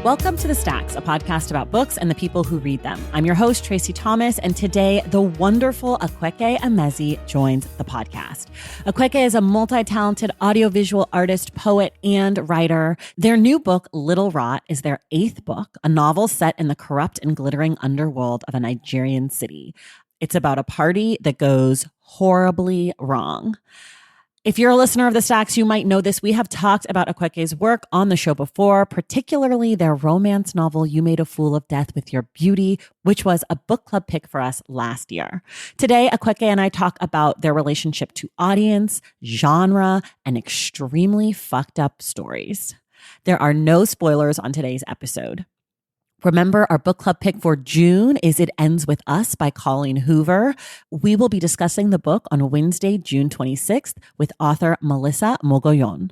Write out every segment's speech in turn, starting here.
Welcome to The Stacks, a podcast about books and the people who read them. I'm your host, Tracy Thomas, and today the wonderful Akwaeke Emezi joins the podcast. Akwaeke is a multi-talented audiovisual artist, poet, and writer. Their new book, Little Rot, is their 8th book, a novel set in the corrupt and glittering underworld of a Nigerian city. It's about a party that goes horribly wrong. If you're a listener of The Stacks, you might know this. We have talked about Akwaeke's work on the show before, particularly their romance novel, You Made a Fool of Death with Your Beauty, which was a book club pick for us last year. Today, Akwaeke and I talk about their relationship to audience, genre, and extremely fucked up stories. There are no spoilers on today's episode. Remember, our book club pick for June is It Ends With Us by Colleen Hoover. We will be discussing the book on Wednesday, June 26th with author Melissa Mogollon.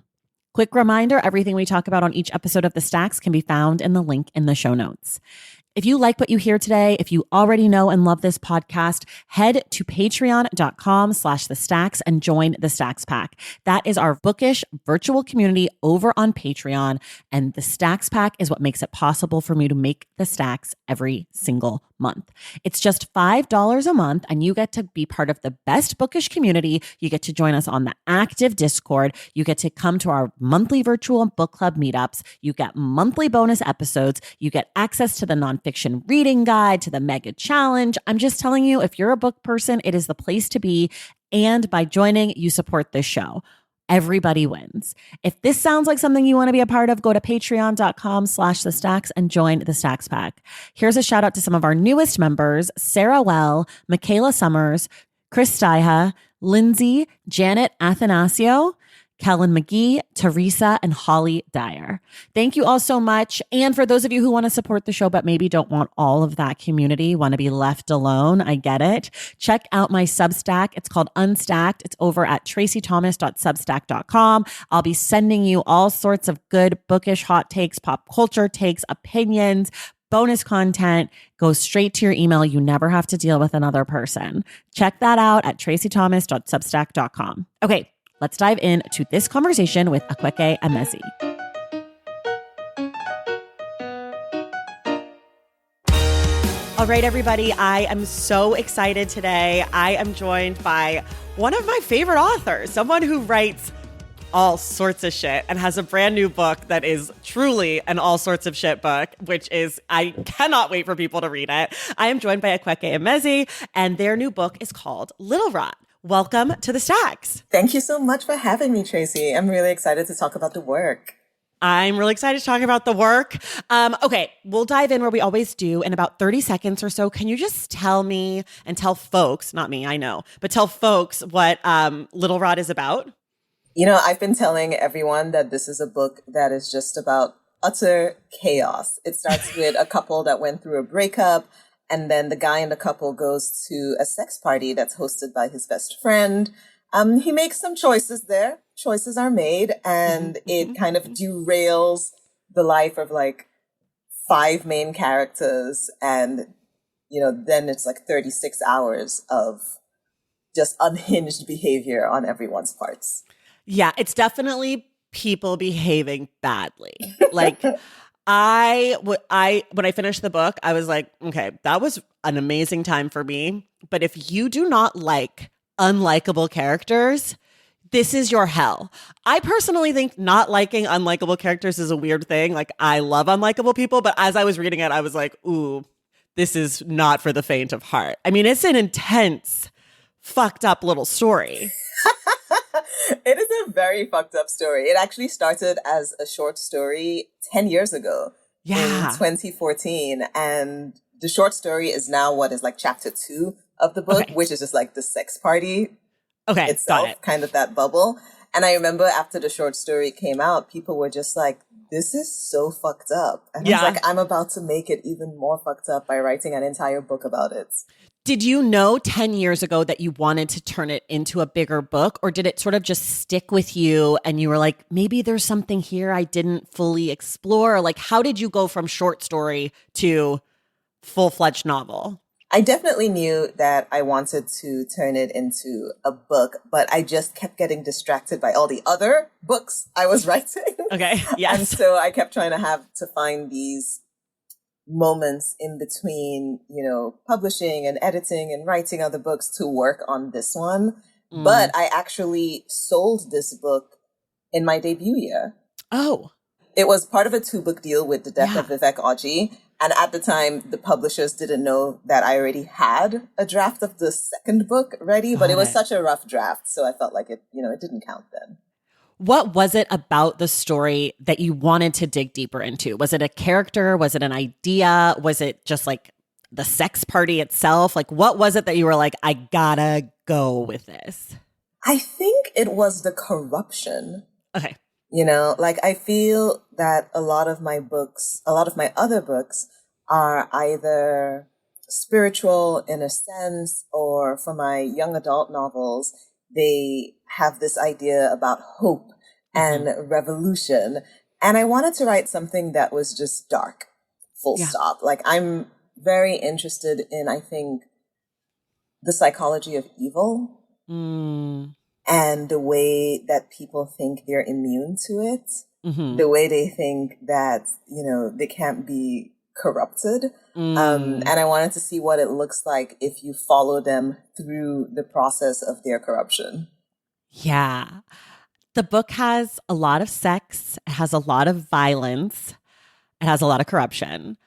Quick reminder, everything we talk about on each episode of The Stacks can be found in the link in the show notes. If you like what you hear today, if you already know and love this podcast, head to patreon.com/thestacks and join the Stacks Pack. That is our bookish virtual community over on Patreon. And the Stacks Pack is what makes it possible for me to make the Stacks every single month. It's just $5 a month and you get to be part of the best bookish community. You get to join us on the active Discord. You get to come to our monthly virtual book club meetups. You get monthly bonus episodes. You get access to the nonfiction reading guide, to the mega challenge. I'm just telling you, if you're a book person, it is the place to be. And by joining, you support this show. Everybody wins. If this sounds like something you want to be a part of, go to patreon.com/thestacks and join the Stacks Pack. Here's a shout out to some of our newest members: Sarah Well, Michaela Summers, Chris Steiha, Lindsay, Janet Athanasio, Kellen McGee, Teresa, and Holly Dyer. Thank you all so much. And for those of you who want to support the show but maybe don't want all of that community, want to be left alone, I get it. Check out my Substack. It's called Unstacked. It's over at tracythomas.substack.com. I'll be sending you all sorts of good bookish hot takes, pop culture takes, opinions, bonus content. Goes straight to your email. You never have to deal with another person. Check that out at tracythomas.substack.com. Okay. Let's dive into this conversation with Akwaeke Emezi. All right, everybody, I am so excited today. I am joined by one of my favorite authors, someone who writes all sorts of shit and has a brand new book that is truly an all sorts of shit book, which is, I cannot wait for people to read it. I am joined by Akwaeke Emezi, and their new book is called Little Rot. Welcome to the Stacks. Thank you so much for having me, Tracy. I'm really excited to talk about the work. I'm really excited to talk about the work. Okay, we'll dive in where we always do in about 30 seconds or so. Can you just tell me and tell folks, not me, I know, but tell folks what Little Rot is about? You know, I've been telling everyone that this is a book that is just about utter chaos. It starts with a couple that went through a breakup. And then the guy in the couple goes to a sex party that's hosted by his best friend. He makes some choices there. Choices are made, and it kind of derails the life of like 5 main characters. And, you know, then it's like 36 hours of just unhinged behavior on everyone's parts. Yeah, it's definitely people behaving badly. Like, when I finished the book, I was like, okay, that was an amazing time for me. But if you do not like unlikable characters, this is your hell. I personally think not liking unlikable characters is a weird thing. Like, I love unlikable people, but as I was reading it, I was like, ooh, this is not for the faint of heart. I mean, it's an intense, fucked up little story. It is a very fucked up story. It actually started as a short story 10 years ago in 2014. And the short story is now what is like chapter 2 of the book, which is just like the sex party itself, kind of that bubble. And I remember after the short story came out, people were just like, this is so fucked up. And I was like, I'm about to make it even more fucked up by writing an entire book about it. Did you know 10 years ago that you wanted to turn it into a bigger book, or did it sort of just stick with you and you were like, maybe there's something here I didn't fully explore? Like, how did you go from short story to full-fledged novel? I definitely knew that I wanted to turn it into a book, but I just kept getting distracted by all the other books I was writing. Okay. And Yes. so I kept trying to find these moments in between, publishing and editing and writing other books to work on this one. But Mm. I actually sold this book in my debut year. Oh, It was part of a 2-book deal with the death of yeah. Vivek Oji. And at the time, the publishers didn't know that I already had a draft of the second book ready, but it Got was it. such a rough draft. So I felt like it didn't count then. What was it about the story that you wanted to dig deeper into? Was it a character? Was it an idea? Was it just like the sex party itself? Like, what was it that you were like, I gotta go with this? I think it was the corruption. Okay. Like I feel that a lot of my other books are either spiritual in a sense, or for my young adult novels, they have this idea about hope and revolution. And I wanted to write something that was just dark, full Yeah. stop. Like I'm very interested in, I think, the psychology of evil. And the way that people think they're immune to it, the way they think that, they can't be corrupted. And I wanted to see what it looks like if you follow them through the process of their corruption. Yeah. The book has a lot of sex, it has a lot of violence, it has a lot of corruption.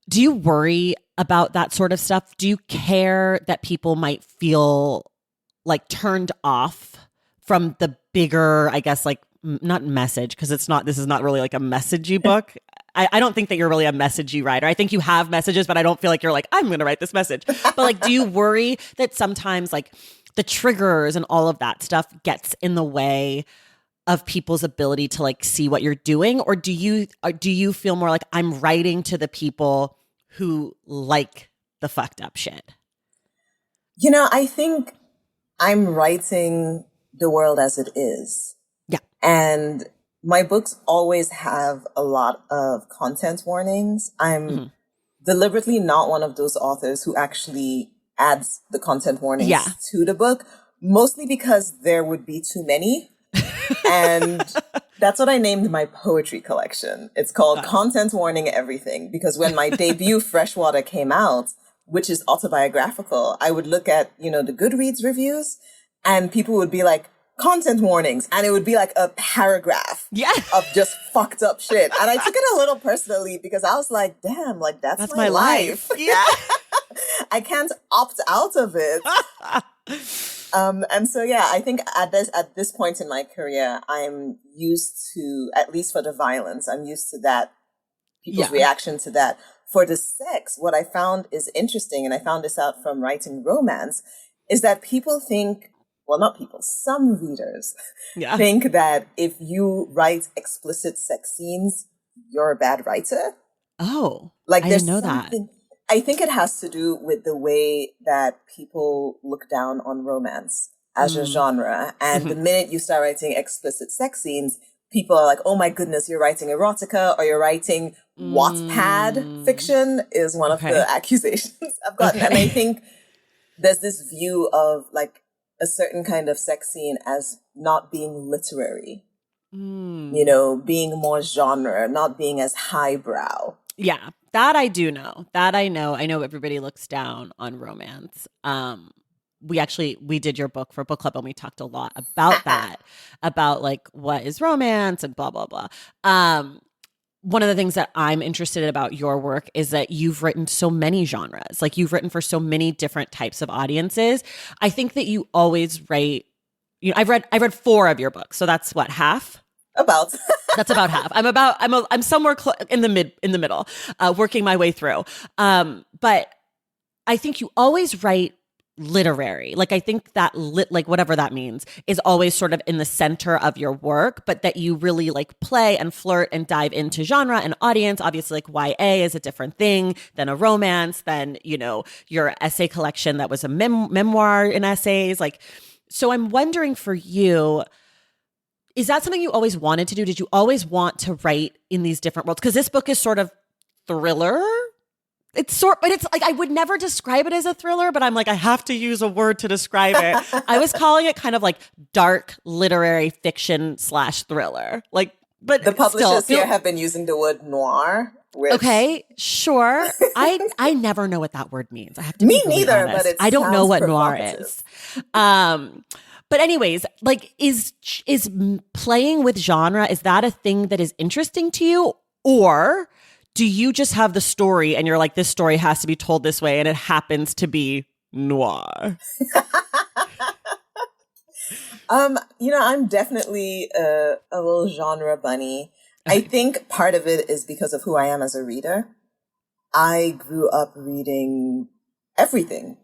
Do you worry about that sort of stuff? Do you care that people might feel like turned off from the bigger, I guess, like not message, because this is not really like a messagey book. I don't think that you're really a messagey writer. I think you have messages, but I don't feel like you're like, I'm going to write this message. But like, do you worry that sometimes like the triggers and all of that stuff gets in the way of people's ability to like see what you're doing? Or do you feel more like I'm writing to the people who like the fucked up shit? I think I'm writing the world as it is. Yeah. And my books always have a lot of content warnings. I'm deliberately not one of those authors who actually adds the content warnings to the book, mostly because there would be too many. And that's what I named my poetry collection. It's called Content Warning Everything, because when my debut Freshwater came out, which is autobiographical, I would look at, the Goodreads reviews, and people would be like, content warnings. And it would be like a paragraph of just fucked up shit. And I took it a little personally because I was like, damn, like that's my life. Yeah. I can't opt out of it. And so, yeah, I think at this point in my career, I'm used to, at least for the violence, I'm used to that, people's reaction to that. For the sex, what I found is interesting, and I found this out from writing romance, is that people think, well, not people, some readers think that if you write explicit sex scenes, you're a bad writer. Oh, like I there's didn't know that. I think it has to do with the way that people look down on romance as a genre. And the minute you start writing explicit sex scenes, people are like, oh my goodness, you're writing erotica, or you're writing Wattpad fiction, is one of the accusations I've gotten. And I think there's this view of like a certain kind of sex scene as not being literary, being more genre, not being as highbrow. Yeah, that I do know. That I know. I know everybody looks down on romance. We did your book for book club, and we talked a lot about that, about like what is romance and blah, blah, blah. One of the things that I'm interested in about your work is that you've written so many genres. Like you've written for so many different types of audiences. I think that you always write, I've read 4 of your books. So that's what, half? About. That's about half. I'm somewhere in the middle, working my way through. But I think you always write literary. Like I think that like whatever that means is always sort of in the center of your work, but that you really like play and flirt and dive into genre and audience. Obviously like YA is a different thing than a romance, than, your essay collection that was a memoir in essays. Like, so I'm wondering for you, is that something you always wanted to do? Did you always want to write in these different worlds? Because this book is sort of thriller but it's like I would never describe it as a thriller, but I'm like, I have to use a word to describe it. I was calling it kind of like dark literary fiction / thriller. Like, but The publishers still, here have been using the word noir. Which... Okay, sure. I never know what that word means. I have to Me be really neither, honest. but it I don't know sounds what noir provocative. is. But anyways, like is playing with genre, is that a thing that is interesting to you, or do you just have the story and you're like, this story has to be told this way and it happens to be noir? I'm definitely a little genre bunny. Okay. I think part of it is because of who I am as a reader. I grew up reading everything,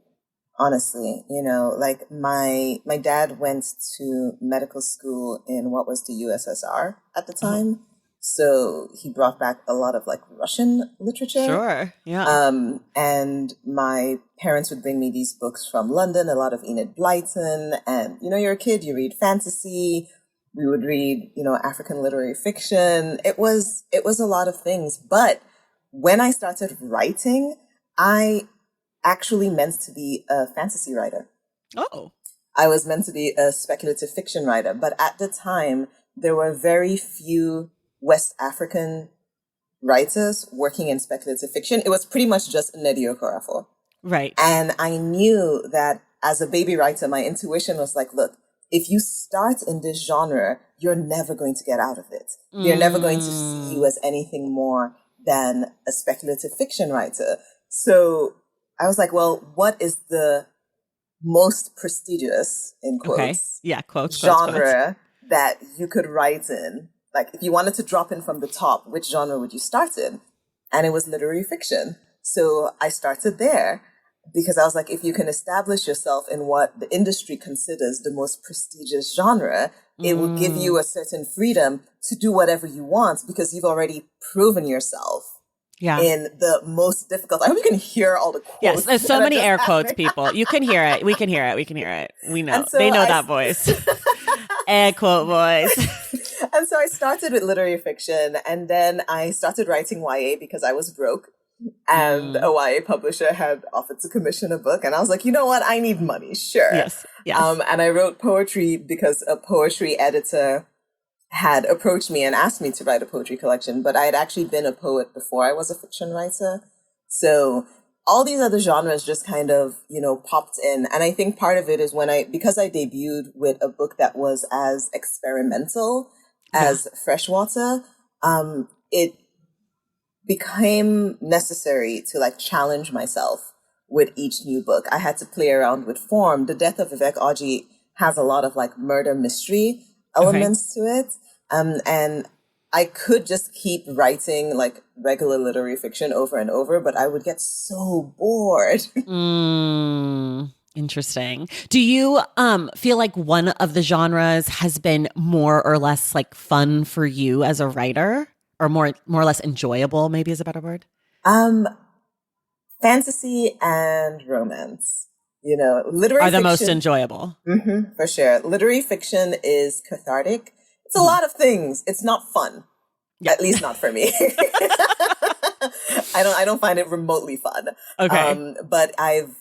honestly. Like my dad went to medical school in what was the USSR at the time. So he brought back a lot of like Russian literature. Sure. Yeah. And my parents would bring me these books from London, a lot of Enid Blyton. And, you're a kid, you read fantasy. We would read, African literary fiction. It was a lot of things. But when I started writing, I actually meant to be a fantasy writer. Oh. I was meant to be a speculative fiction writer. But at the time, there were very few West African writers working in speculative fiction. It was pretty much just Nnedi Okorafor. Right. And I knew that as a baby writer, my intuition was like, look, if you start in this genre, you're never going to get out of it. You're never going to see you as anything more than a speculative fiction writer. So I was like, well, what is the most prestigious, in quotes, genre that you could write in? Like, if you wanted to drop in from the top, which genre would you start in? And it was literary fiction. So I started there because I was like, if you can establish yourself in what the industry considers the most prestigious genre, it will give you a certain freedom to do whatever you want because you've already proven yourself in the most difficult. I hope you can hear all the quotes. Yes, there's so many air quotes, people. You can hear it. We can hear it. We can hear it. We know. So they know that voice. Air quote voice. And so I started with literary fiction, and then I started writing YA because I was broke. And a YA publisher had offered to commission a book. And I was like, you know what? I need money. Sure. Yes. And I wrote poetry because a poetry editor had approached me and asked me to write a poetry collection. But I had actually been a poet before I was a fiction writer. So all these other genres just kind of, popped in. And I think part of it is because I debuted with a book that was as experimental as Freshwater, it became necessary to like challenge myself with each new book. I had to play around with form. The Death of Vivek Oji has a lot of like murder mystery elements to it. And I could just keep writing like regular literary fiction over and over, but I would get so bored. Interesting. Do you feel like one of the genres has been more or less like fun for you as a writer? Or more or less enjoyable, maybe is a better word? Fantasy and romance. Literary are the fiction, most enjoyable. Mm-hmm, for sure. Literary fiction is cathartic. It's a lot of things. It's not fun. Yeah. At least not for me. I don't find it remotely fun. Okay. But I've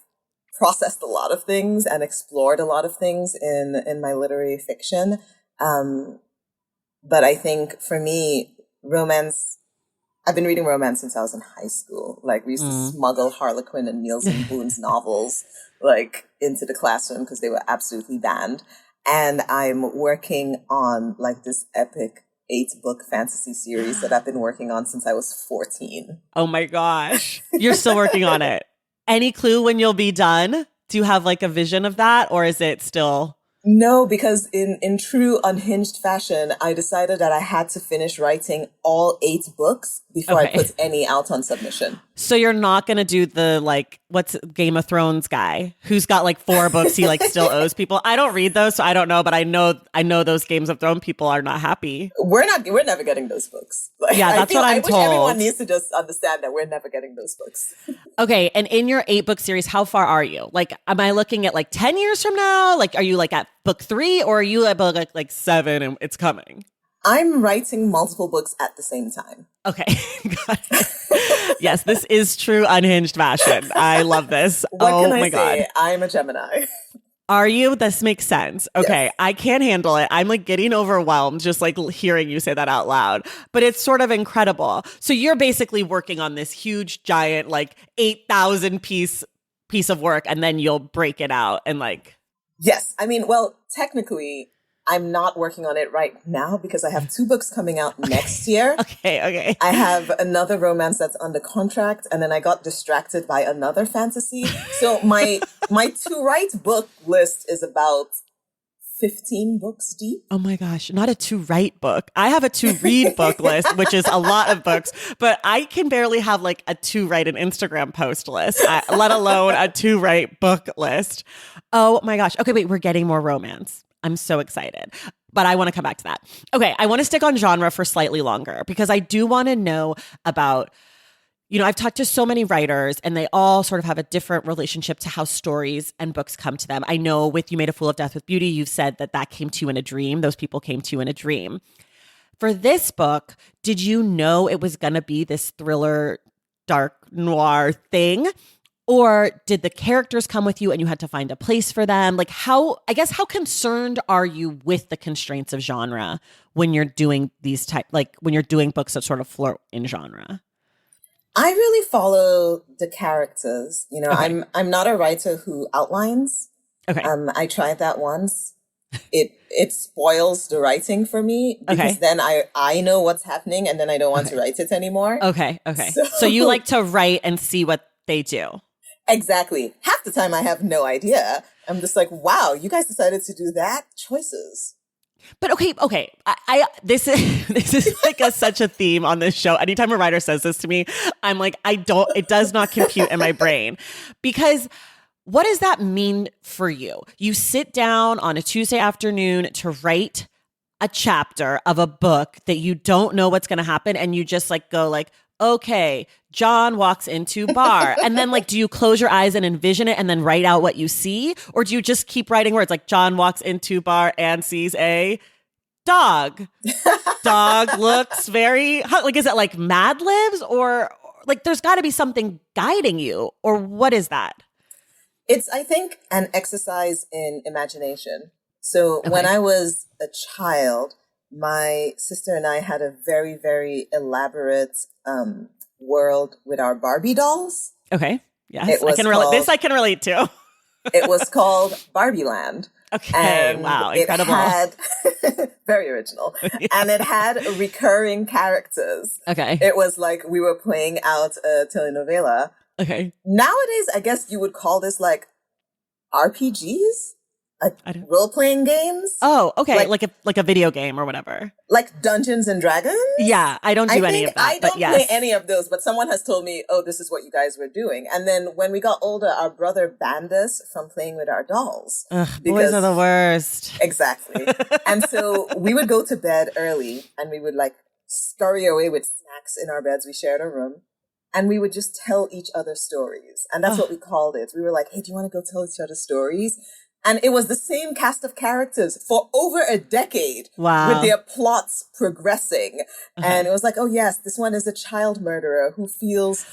processed a lot of things and explored a lot of things in my literary fiction. But I think for me, romance, I've been reading romance since I was in high school. Like, we used to smuggle Harlequin and Nielsen Boone's novels, like, into the classroom because they were absolutely banned. And I'm working on, like, this epic 8-book fantasy series that I've been working on since I was 14. Oh, my gosh. You're still working on it. Any clue when you'll be done? Do you have, like, a vision of that? Or is it still... No, because in true unhinged fashion, I decided that I had to finish writing all 8 books before I put any out on submission. So you're not going to do the, like, what's Game of Thrones guy who's got like 4 books he like still owes people. I don't read those, so I don't know, but I know those Games of Thrones people are not happy. We're never getting those books. Like, yeah, that's what I'm told. I wish everyone needs to just understand that we're never getting those books. Okay, and in your 8-book series, how far are you? Like, am I looking at like 10 years from now? Like, are you like at book 3, or are you at book like 7 and it's coming? I'm writing multiple books at the same time. Okay. Got it. Yes, this is true unhinged fashion. I love this. What can Oh I my God. say? I'm a Gemini. Are you? This makes sense. Okay. Yes. I can't handle it. I'm like getting overwhelmed just like hearing you say that out loud, but it's sort of incredible. So you're basically working on this huge, giant, like 8,000 piece of work, and then you'll break it out and like, Yes. I mean, well, technically, I'm not working on it right now because I have two books coming out next year. okay, okay. I have another romance that's under contract, and then I got distracted by another fantasy. So my to write book list is about 15 books deep. Oh my gosh, not a to write book. I have a to read book list, which is a lot of books, but I can barely have like a to write an Instagram post list, let alone a to write book list. Oh my gosh. Okay, wait, we're getting more romance. I'm so excited. But I want to come back to that. Okay, I want to stick on genre for slightly longer because I do want to know about, I've talked to so many writers and they all sort of have a different relationship to how stories and books come to them. I know with You Made a Fool of Death with Beauty, you've said that that came to you in a dream. Those people came to you in a dream. For this book, did you know it was going to be this thriller, dark noir thing? Or did the characters come with you and you had to find a place for them? Like how concerned are you with the constraints of genre when you're doing when you're doing books that sort of float in genre? I really follow the characters. Okay. I'm not a writer who outlines. Okay. I tried that once. It spoils the writing for me because Okay. then I know what's happening and then I don't want to write it anymore. Okay. Okay. So you like to write and see what they do. Exactly. Half the time I have no idea. I'm just like, wow, you guys decided to do that? Choices. But okay. I this is this is like such a theme on this show. Anytime a writer says this to me, I'm like, it does not compute in my brain. Because what does that mean for you? You sit down on a Tuesday afternoon to write a chapter of a book that you don't know what's going to happen, and you just like go like, okay, John walks into bar. And then like, do you close your eyes and envision it and then write out what you see? Or do you just keep writing words like John walks into bar and sees a dog? Dog looks very, like, is it like Mad Libs or like there's got to be something guiding you? Or what is that? It's, I think, an exercise in imagination. So when Okay. I was a child, my sister and I had a very, very elaborate world with our Barbie dolls. Okay. Yes. It was I can relate to. It was called Barbie Land. Okay. And Wow. it Incredible. had very original. Yeah. And it had recurring characters. Okay. It was like we were playing out a telenovela. Okay. Nowadays, I guess you would call this like RPGs, like I don't. role-playing games, Oh, okay. Like a video game or whatever. like Dungeons and Dragons. Yeah. I don't do any of that. I But don't yes. play any of those, but someone has told me, oh, this is what you guys were doing. And then when we got older, our brother banned us from playing with our dolls. Ugh, boys are the worst. Exactly. And so we would go to bed early and we would like scurry away with snacks in our beds. We shared a room and we would just tell each other stories. And that's Ugh. what we called it. We were like, hey, do you want to go tell each other stories? And it was the same cast of characters for over a decade. Wow. With their plots progressing. Okay. And it was like, oh yes, this one is a child murderer who feels,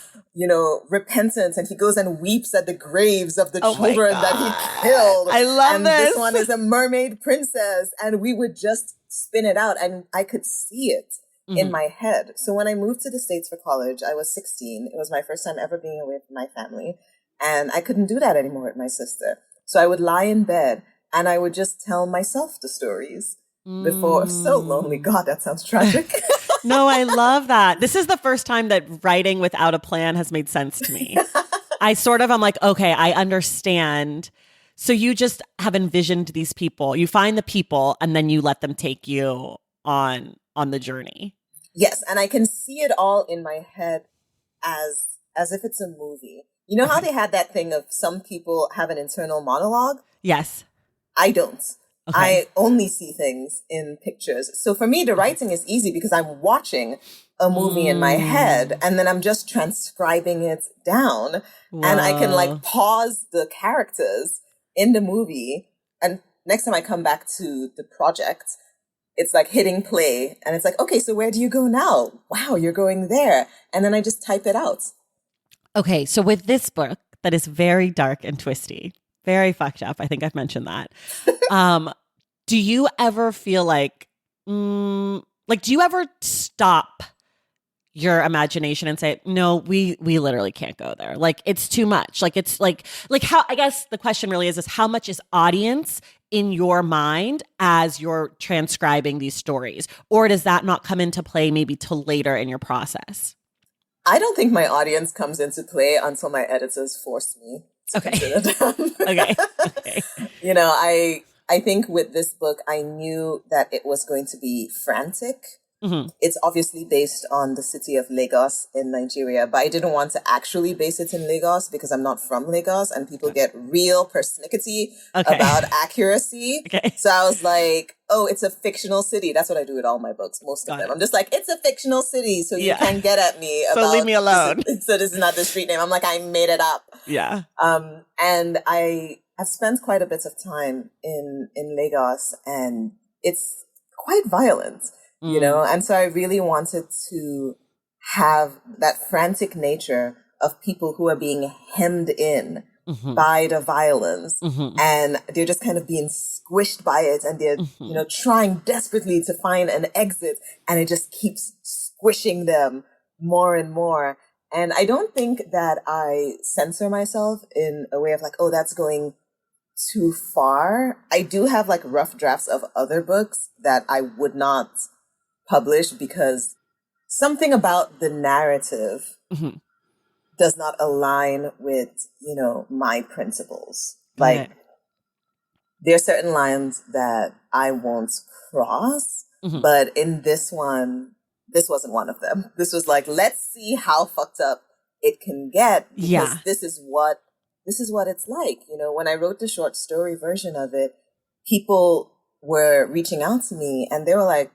repentance, and he goes and weeps at the graves of the Oh my children that he killed. I love and this. this one is a mermaid princess. And we would just spin it out and I could see it in my head. So when I moved to the States for college, I was 16. It was my first time ever being away from my family. And I couldn't do that anymore with my sister. So I would lie in bed and I would just tell myself the stories before. So lonely. God, that sounds tragic. No, I love that. This is the first time that writing without a plan has made sense to me. I'm like, okay, I understand. So you just have envisioned these people. You find the people and then you let them take you on the journey. Yes. And I can see it all in my head as if it's a movie. You know how they had that thing of some people have an internal monologue? Yes. I don't. Okay. I only see things in pictures. So for me, the writing is easy because I'm watching a movie in my head and then I'm just transcribing it down. Whoa. And I can like pause the characters in the movie. And next time I come back to the project, it's like hitting play and it's like, okay, so where do you go now? Wow, you're going there. And then I just type it out. Okay, so with this book that is very dark and twisty, very fucked up, I think I've mentioned that. Do you ever feel like, do you ever stop your imagination and say, no, we literally can't go there. Like it's too much. Like it's like how, I guess the question really is how much is audience in your mind as you're transcribing these stories? Or does that not come into play maybe till later in your process? I don't think my audience comes into play until my editors force me to consider them. Okay. You know, I think with this book, I knew that it was going to be frantic. Mm-hmm. It's obviously based on the city of Lagos in Nigeria, but I didn't want to actually base it in Lagos because I'm not from Lagos and people get real persnickety about accuracy. Okay. So I was like, oh, it's a fictional city. That's what I do with all my books, most of them. I'm just like, it's a fictional city, so you can't get at me about... So leave me alone. So this is not the street name. I'm like, I made it up. Yeah. And I've spent quite a bit of time in Lagos and it's quite violent. You know, and so I really wanted to have that frantic nature of people who are being hemmed in by the violence and they're just kind of being squished by it and they're, you know, trying desperately to find an exit and it just keeps squishing them more and more. And I don't think that I censor myself in a way of like, oh, that's going too far. I do have like rough drafts of other books that I would not published because something about the narrative does not align with, you know, my principles. Like there are certain lines that I won't cross, but in this one, this wasn't one of them. This was like, let's see how fucked up it can get because this is what it's like. You know, when I wrote the short story version of it, people were reaching out to me and they were like,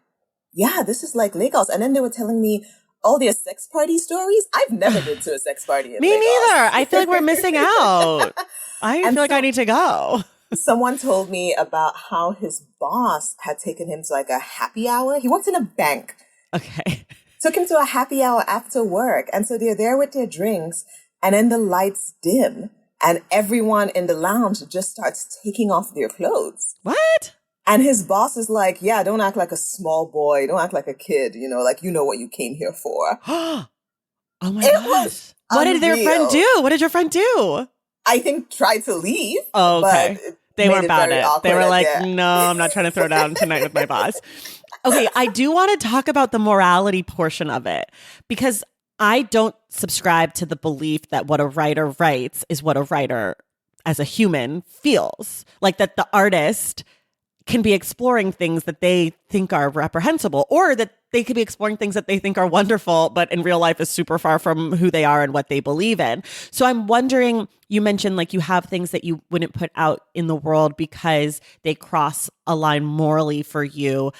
yeah, this is like Lagos. And then they were telling me all their sex party stories. I've never been to a sex party in Me Lagos. neither. I feel like we're missing out. I feel like I need to go. Someone told me about how his boss had taken him to like a happy hour. He worked in a bank. Okay. Took him to a happy hour after work. And so they're there with their drinks and then the lights dim and everyone in the lounge just starts taking off their clothes. What? And his boss is like, yeah, don't act like a small boy. Don't act like a kid. You know, like, you know what you came here for. Oh my gosh. What did their friend do? What did your friend do? I think tried to leave. Oh, okay. But they weren't about it. They were like, there. no, I'm not trying to throw down tonight with my boss. Okay, I do want to talk about the morality portion of it because I don't subscribe to the belief that what a writer writes is what a writer as a human feels. Like that the artist can be exploring things that they think are reprehensible or that they could be exploring things that they think are wonderful, but in real life is super far from who they are and what they believe in. So I'm wondering, you mentioned like you have things that you wouldn't put out in the world because they cross a line morally for you.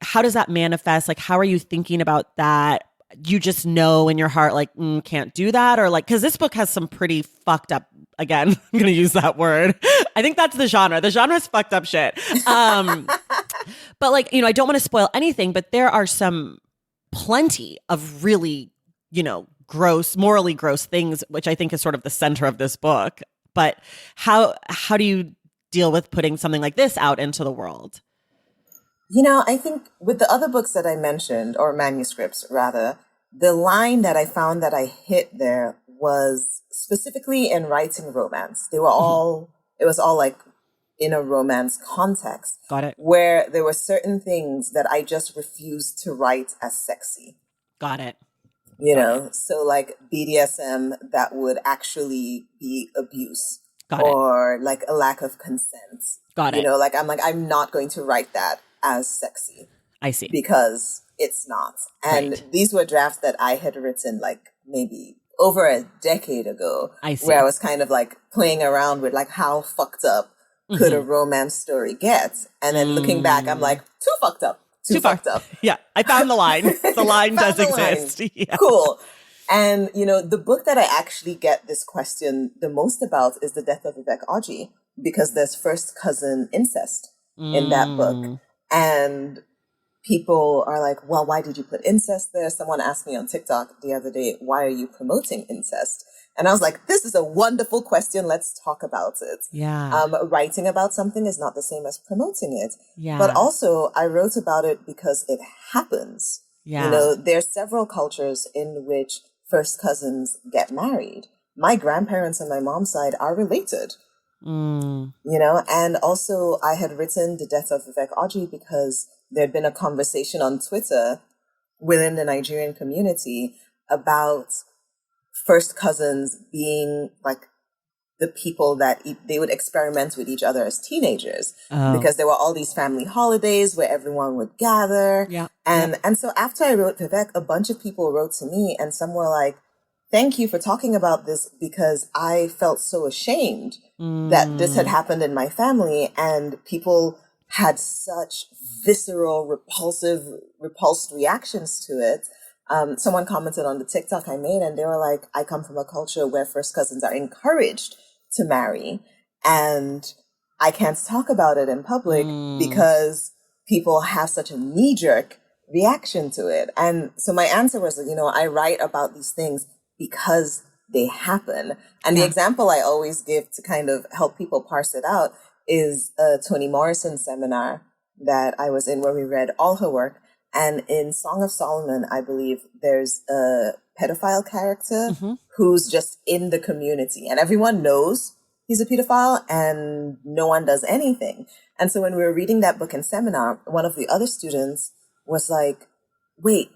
How does that manifest? Like, how are you thinking about that? You just know in your heart, like, can't do that? Or like, because this book has some pretty fucked up, again, I'm going to use that word. I think that's the genre. The genre is fucked up shit. But like, you know, I don't want to spoil anything, but there are plenty of really, you know, morally gross things, which I think is sort of the center of this book. But how do you deal with putting something like this out into the world? You know, I think with the other books that I mentioned, or manuscripts rather, the line that I found that I hit there was specifically in writing romance. They were all, it was all like in a romance context. Got it. Where there were certain things that I just refused to write as sexy. Got it. You know, so like BDSM that would actually be abuse. Or like a lack of consent. Got it. You know, like I'm not going to write that as sexy. I see. Because it's not. And these were drafts that I had written like maybe over a decade ago. I see. Where I was kind of like playing around with like how fucked up could a romance story get? And then looking back, I'm like, too fucked up. Too fucked up. Yeah, I found the line. The line does exist. Yeah. Cool. And, you know, the book that I actually get this question the most about is The Death of Vivek Oji, because there's first cousin incest in that book. And people are like, well, why did you put incest there? Someone asked me on TikTok the other day, why are you promoting incest? And I was like, this is a wonderful question. Let's talk about it. Yeah. Writing about something is not the same as promoting it. Yeah. But also, I wrote about it because it happens. Yeah. You know, there are several cultures in which first cousins get married. My grandparents on my mom's side are related. You know, and also I had written The Death of Vivek Oji because there'd been a conversation on Twitter within the Nigerian community about first cousins being like the people that they would experiment with each other as teenagers because there were all these family holidays where everyone would gather. Yeah. And so after I wrote Vivek, a bunch of people wrote to me and some were like, thank you for talking about this because I felt so ashamed that this had happened in my family, and people had such visceral, repulsed reactions to it. Someone commented on the TikTok I made and they were like, I come from a culture where first cousins are encouraged to marry and I can't talk about it in public because people have such a knee-jerk reaction to it. And so my answer was, you know, I write about these things because they happen. And the example I always give to kind of help people parse it out is a Toni Morrison seminar that I was in where we read all her work. And in Song of Solomon, I believe there's a pedophile character who's just in the community and everyone knows he's a pedophile and no one does anything. And so when we were reading that book in seminar, one of the other students was like, wait,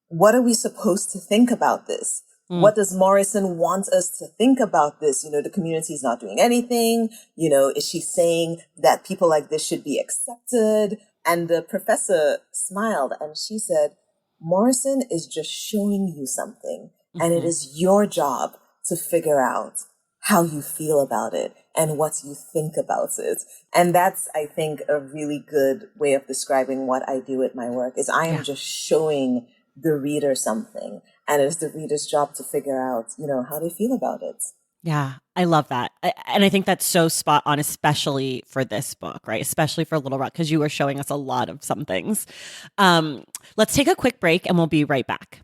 what are we supposed to think about this? What does Morrison want us to think about this? You know, the community is not doing anything. You know, is she saying that people like this should be accepted? And the professor smiled and she said, Morrison is just showing you something. And it is your job to figure out how you feel about it and what you think about it. And that's, I think, a really good way of describing what I do with my work is I am just showing the reader something. And it's the reader's job to figure out, you know, how they feel about it. Yeah, I love that. And I think that's so spot on, especially for this book, right? Especially for Little Rock, because you were showing us a lot of some things. Let's take a quick break and we'll be right back.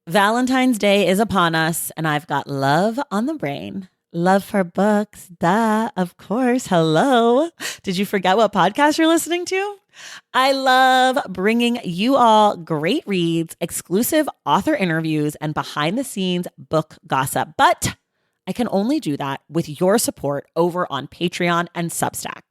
Valentine's Day is upon us and I've got love on the brain. Love for books, duh, of course. Hello. Did you forget what podcast you're listening to? I love bringing you all great reads, exclusive author interviews, and behind the scenes book gossip. But I can only do that with your support over on Patreon and Substack.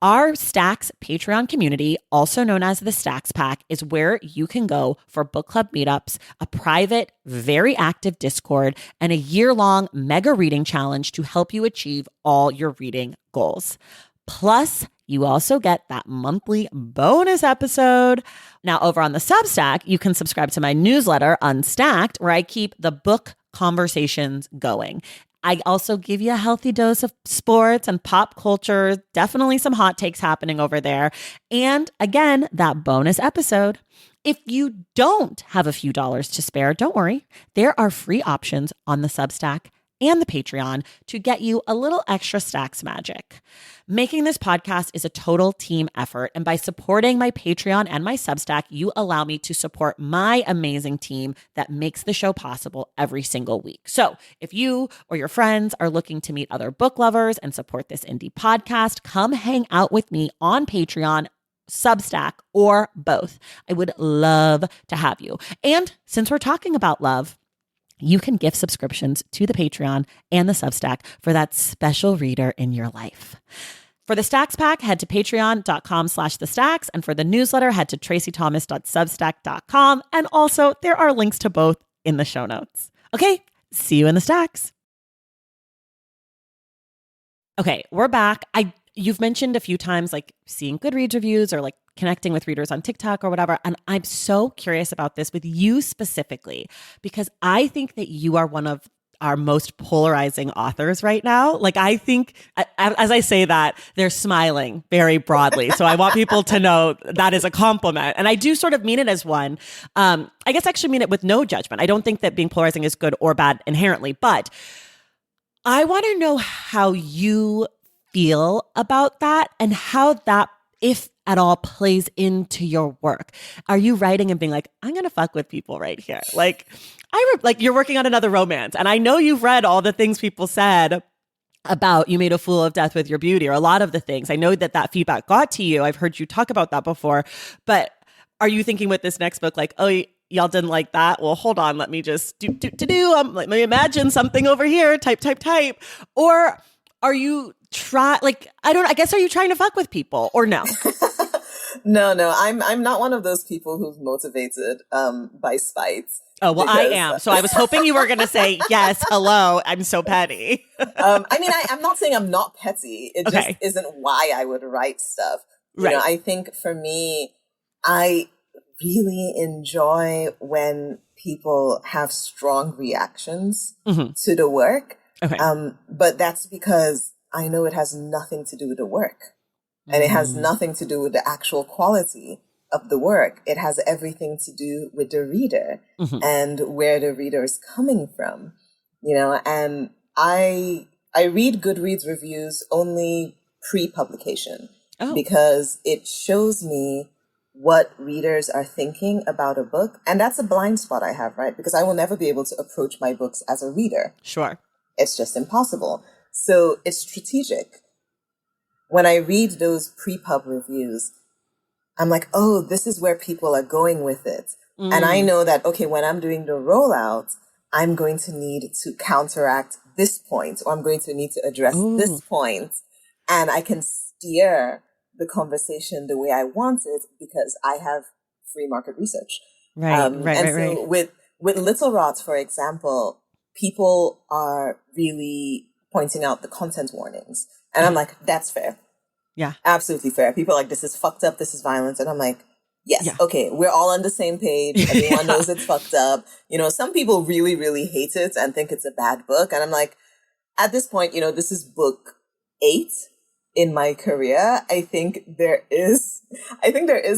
Our Stacks Patreon community, also known as the Stacks Pack, is where you can go for book club meetups, a private, very active Discord, and a year-long mega reading challenge to help you achieve all your reading goals. Plus, you also get that monthly bonus episode. Now, over on the Substack, you can subscribe to my newsletter, Unstacked, where I keep the book conversations going. I also give you a healthy dose of sports and pop culture, definitely some hot takes happening over there. And again, that bonus episode. If you don't have a few dollars to spare, don't worry. There are free options on the Substack and the Patreon to get you a little extra Stacks magic. Making this podcast is a total team effort, and by supporting my Patreon and my Substack, you allow me to support my amazing team that makes the show possible every single week. So if you or your friends are looking to meet other book lovers and support this indie podcast, come hang out with me on Patreon, Substack, or both. I would love to have you. And since we're talking about love, you can gift subscriptions to the Patreon and the Substack for that special reader in your life. For the Stacks Pack, head to patreon.com/thestacks. And for the newsletter, head to tracythomas.substack.com. And also, there are links to both in the show notes. Okay, see you in the Stacks. Okay, we're back. You've mentioned a few times like seeing Goodreads reviews or like connecting with readers on TikTok or whatever. And I'm so curious about this with you specifically, because I think that you are one of our most polarizing authors right now. Like, I think as I say that, they're smiling very broadly. So I want people to know that is a compliment. And I do sort of mean it as one. I guess I actually mean it with no judgment. I don't think that being polarizing is good or bad inherently, but I want to know how you feel about that and how that, if at all plays into your work? Are you writing and being like, I'm going to fuck with people right here? Like, like you're working on another romance, and I know you've read all the things people said about you made a fool of death with your beauty, or a lot of the things. I know that feedback got to you. I've heard you talk about that before, but are you thinking with this next book, like, oh, y'all didn't like that? Well, hold on. Let me just let me imagine something over here, type. Or are you I guess, are you trying to fuck with people or no? No. I'm not one of those people who's motivated by spite. Oh, well, I am. So I was hoping you were going to say, yes, hello, I'm so petty. I mean, I'm not saying I'm not petty. It just isn't why I would write stuff. You know, I think for me, I really enjoy when people have strong reactions to the work. Okay. But that's because I know it has nothing to do with the work. And it has nothing to do with the actual quality of the work. It has everything to do with the reader and where the reader is coming from, you know. And I read Goodreads reviews only pre-publication because it shows me what readers are thinking about a book. And that's a blind spot I have, right? Because I will never be able to approach my books as a reader. Sure. It's just impossible. So it's strategic. When I read those pre-pub reviews, I'm like, oh, this is where people are going with it. And I know that, okay, when I'm doing the rollout, I'm going to need to counteract this point, or I'm going to need to address this point. And I can steer the conversation the way I want it because I have free market research. Right. So with Little Rot, for example, people are really pointing out the content warnings. And I'm like, that's fair. Yeah. Absolutely fair. People are like, this is fucked up. This is violence. And I'm like, yes. Yeah. Okay. We're all on the same page. Everyone knows it's fucked up. You know, some people really, really hate it and think it's a bad book. And I'm like, at this point, you know, this is book 8 in my career. I think there is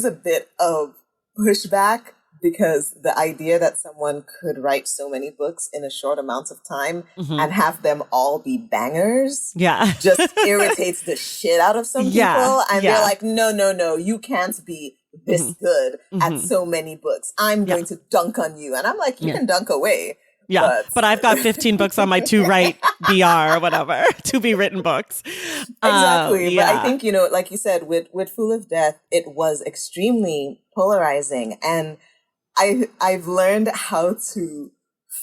a bit of pushback because the idea that someone could write so many books in a short amount of time and have them all be bangers just irritates the shit out of some people. And they're like, no, you can't be this good at so many books. I'm going to dunk on you. And I'm like, you can dunk away. Yeah, but I've got 15 books on my to write BR or whatever, to be written books. Exactly. But I think, you know, like you said, with Fool of Death, it was extremely polarizing. And I've learned how to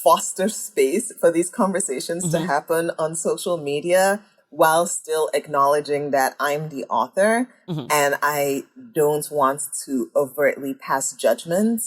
foster space for these conversations to happen on social media while still acknowledging that I'm the author and I don't want to overtly pass judgment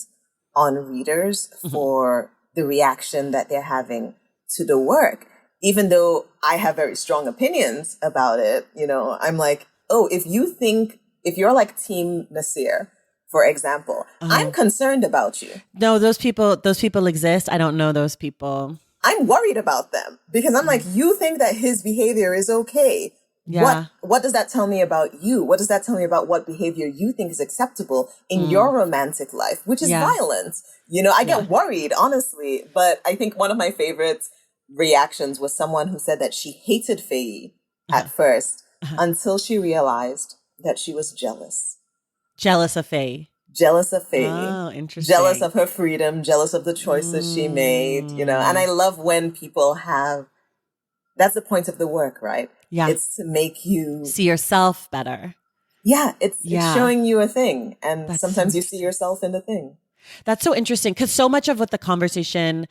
on readers for the reaction that they're having to the work. Even though I have very strong opinions about it, you know, I'm like, oh, if you're like Team Nasir, for example, I'm concerned about you. No, those people exist. I don't know those people. I'm worried about them because I'm like, you think that his behavior is okay. Yeah. What does that tell me about you? What does that tell me about what behavior you think is acceptable in your romantic life, which is violence? You know, I get worried, honestly. But I think one of my favorite reactions was someone who said that she hated Faye at first until she realized that she was jealous. Jealous of Faye. Jealous of Faye. Oh, interesting. Jealous of her freedom, jealous of the choices she made, you know. And I love when people that's the point of the work, right? Yeah. It's to make you see yourself better. Yeah, it's showing you a thing. And sometimes you see yourself in the thing. That's so interesting because so much of what the conversation...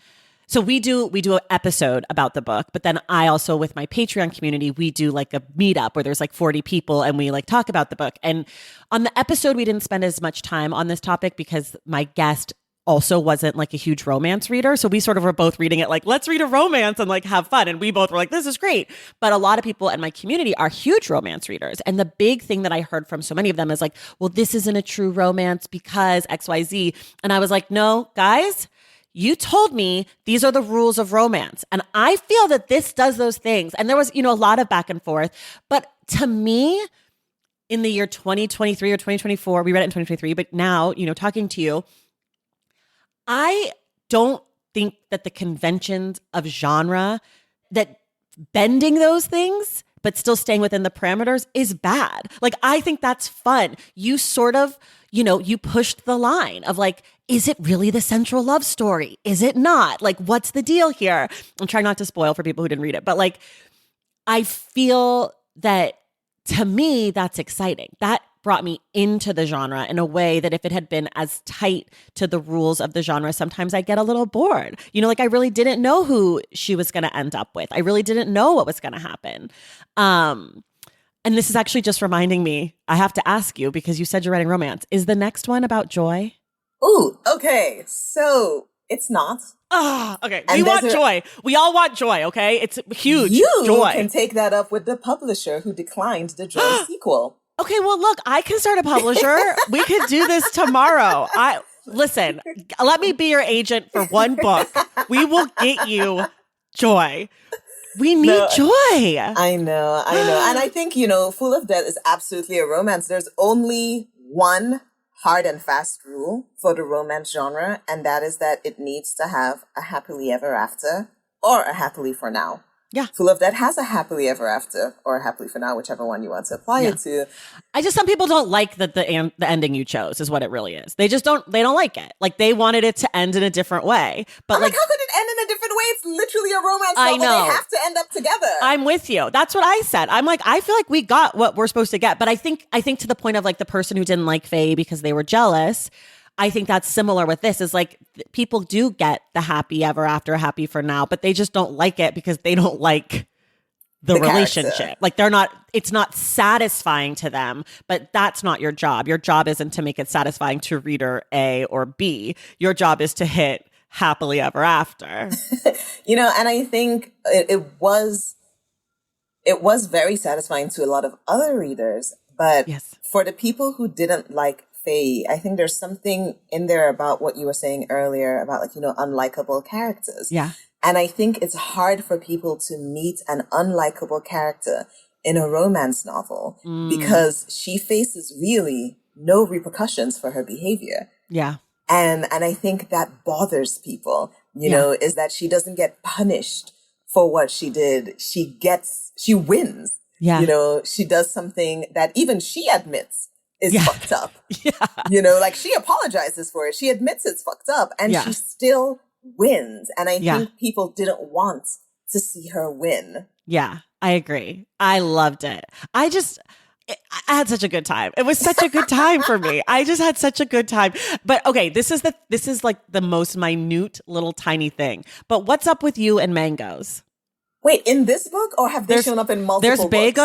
So we do an episode about the book, but then I also, with my Patreon community, we do like a meetup where there's like 40 people and we like talk about the book. And on the episode, we didn't spend as much time on this topic because my guest also wasn't like a huge romance reader. So we sort of were both reading it like, let's read a romance and like have fun. And we both were like, this is great. But a lot of people in my community are huge romance readers. And the big thing that I heard from so many of them is like, well, this isn't a true romance because XYZ. And I was like, no, guys, you told me these are the rules of romance. And I feel that this does those things. And there was, you know, a lot of back and forth. But to me, in the year 2023 or 2024, we read it in 2023, but now, you know, talking to you, I don't think that the conventions of genre, that bending those things but still staying within the parameters is bad. Like, I think that's fun. You sort of, you pushed the line of like, is it really the central love story? Is it not? Like, what's the deal here? I'm trying not to spoil for people who didn't read it, but like, I feel that to me, that's exciting. That brought me into the genre in a way that if it had been as tight to the rules of the genre, sometimes I get a little bored. Like I really didn't know who she was going to end up with. I really didn't know what was going to happen. And this is actually just reminding me, I have to ask you, because you said you're writing romance. Is the next one about joy? Ooh, okay. So it's not. Okay. We want joy. We all want joy, okay? It's huge. You joy. Can take that up with the publisher who declined the joy sequel. Okay, well, look, I can start a publisher. We could do this tomorrow. Listen, let me be your agent for one book. We will get you joy. We need joy. I know. And I think, Full of Death is absolutely a romance. There's only one hard and fast rule for the romance genre, and that is that it needs to have a happily ever after or a happily for now. Yeah. Full of Death has a happily ever after or a happily for now, whichever one you want to apply it to. Some people don't like the ending you chose is what it really is. They don't like it. Like they wanted it to end in a different way. But like, how could it end in a different way? It's literally a romance novel. I know. They have to end up together. I'm with you. That's what I said. I'm like, I feel like we got what we're supposed to get. But I think to the point of like the person who didn't like Faye because they were jealous, I think that's similar with this is like people do get the happy ever after, happy for now, but they just don't like it because they don't like the relationship. Character. Like it's not satisfying to them, but that's not your job. Your job isn't to make it satisfying to reader A or B. Your job is to hit happily ever after. And I think it was very satisfying to a lot of other readers, but for the people who didn't like Faye, I think there's something in there about what you were saying earlier about like, unlikable characters. Yeah. And I think it's hard for people to meet an unlikable character in a romance novel because she faces really no repercussions for her behavior. Yeah. And I think that bothers people, is that she doesn't get punished for what she did. She wins. Yeah. She does something that even she admits is fucked up. Yeah. Like she apologizes for it. She admits it's fucked up and she still wins. And I think people didn't want to see her win. Yeah, I agree. I loved it. I had such a good time. It was such a good time for me. I just had such a good time. But okay, this is like the most minute little tiny thing. But what's up with you and mangoes? Wait, in this book or have they shown up in multiple books?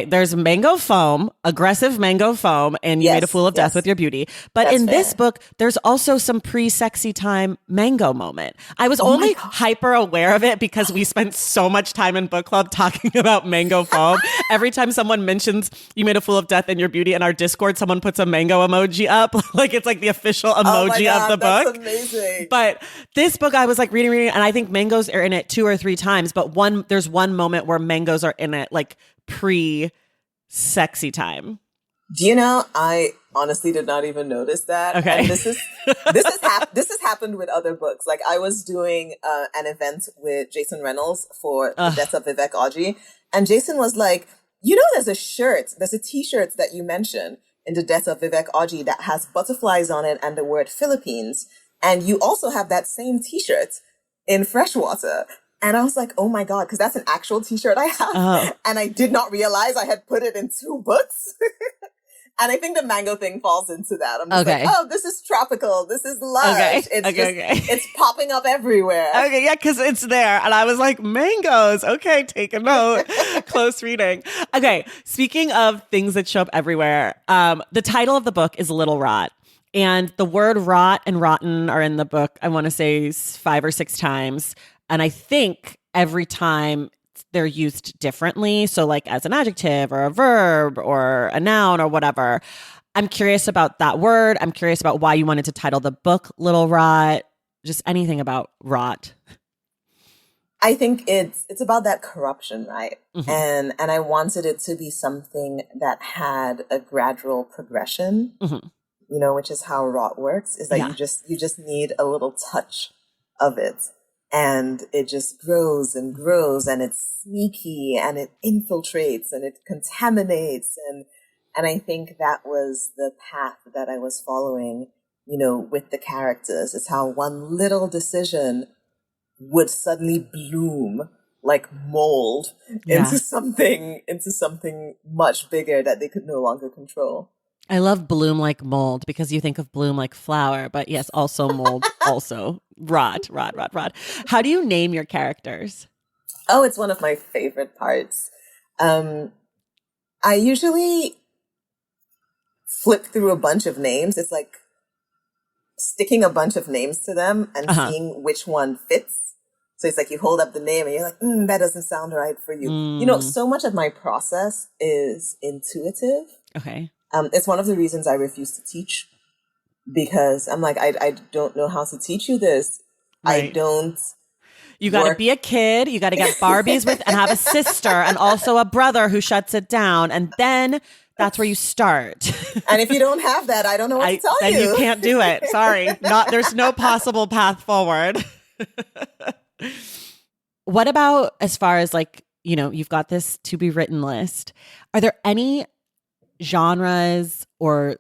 There's mango foam, aggressive mango foam, and you made a fool of death with your beauty. But that's in this book, there's also some pre-sexy time mango moment. I was only hyper aware of it because we spent so much time in book club talking about mango foam. Every time someone mentions you made a fool of death in your beauty in our Discord, someone puts a mango emoji up. Like it's like the official emoji of the book. That's amazing. But this book, I was like reading, and I think mangoes are in it 2 or 3 times, but there's one moment where mangoes are in it, like pre-sexy time. Do you know? I honestly did not even notice that. Okay, and this has happened with other books. Like I was doing an event with Jason Reynolds for the Death of Vivek Oji, and Jason was like, there's a T-shirt that you mentioned in the Death of Vivek Oji that has butterflies on it and the word Philippines, and you also have that same T-shirt in Freshwater. And I was like, oh my God, because that's an actual T-shirt I have. Oh. And I did not realize I had put it in 2 books. And I think the mango thing falls into that. I'm just like, oh, this is tropical. This is lush. It's popping up everywhere. Okay, yeah, because it's there. And I was like, mangoes. Okay, take a note. Close reading. Okay, speaking of things that show up everywhere, the title of the book is Little Rot. And the word rot and rotten are in the book, I want to say 5 or 6 times. And I think every time they're used differently. So like as an adjective or a verb or a noun or whatever. I'm curious about that word. I'm curious about why you wanted to title the book Little Rot. Just anything about rot. I think it's about that corruption, right? Mm-hmm. And I wanted it to be something that had a gradual progression, which is how rot works, is that you just need a little touch of it. and it just grows and grows, and it's sneaky, and it infiltrates, and it contaminates, and I think that was the path that I was following, with the characters. It's how one little decision would suddenly bloom like mold Yeah. into something much bigger that they could no longer control. I love bloom like mold because you think of bloom like flower, but yes, also mold, also rot. How do you name your characters? Oh, it's one of my favorite parts. I usually flip through a bunch of names. It's like sticking a bunch of names to them and seeing which one fits. So it's like you hold up the name and you're like, that doesn't sound right for you. So much of my process is intuitive. Okay. It's one of the reasons I refuse to teach, because I'm like, I don't know how to teach you this. Right. I don't. You got to be a kid. You got to get Barbies with and have a sister and also a brother who shuts it down. And then that's where you start. And if you don't have that, I don't know what to tell you. Then you can't do it. Sorry. There's no possible path forward. What about as far as like, you've got this to be written list. Are there any genres, or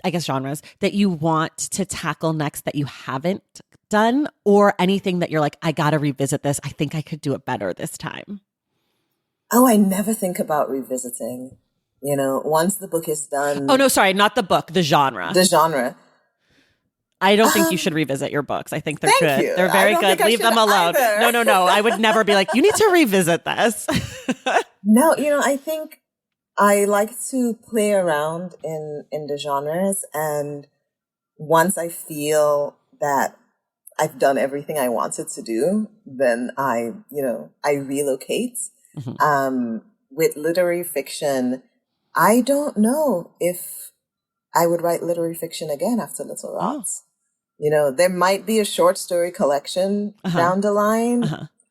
I guess genres, that you want to tackle next that you haven't done, or anything that you're like, I got to revisit this. I think I could do it better this time? Oh, I never think about revisiting. Once the book is done. Oh, no, sorry, not the book, the genre. The genre. I don't think you should revisit your books. I think they're good. You. They're very good. Leave them alone. Either. No. I would never be like, you need to revisit this. No, I think I like to play around in the genres. And once I feel that I've done everything I wanted to do, then I relocate. Mm-hmm. With literary fiction, I don't know if I would write literary fiction again after Little Rots. There might be a short story collection down the line.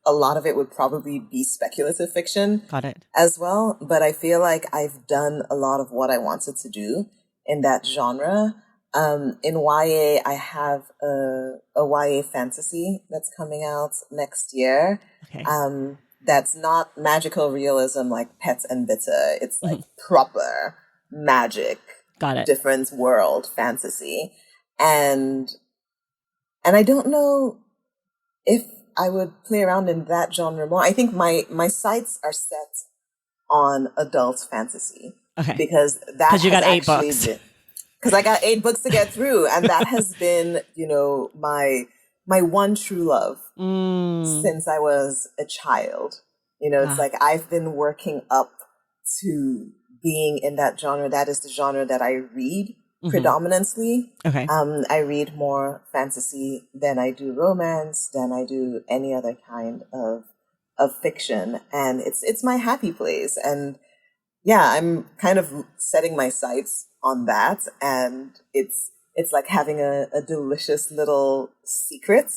A lot of it would probably be speculative fiction. Got it. As well. But I feel like I've done a lot of what I wanted to do in that genre. In YA, I have a YA fantasy that's coming out next year. Okay. That's not magical realism like Pets and Bitter. It's like proper magic. Got it. Different world fantasy. And I don't know if I would play around in that genre more. I think my sights are set on adult fantasy. Okay. Because you got 8 books. Because I got 8 books to get through. And that has been, my one true love since I was a child. It's like I've been working up to being in that genre. That is the genre that I read predominantly. Okay. I read more fantasy than I do romance, than I do any other kind of fiction. And it's my happy place. And yeah, I'm kind of setting my sights on that. And it's like having a delicious little secret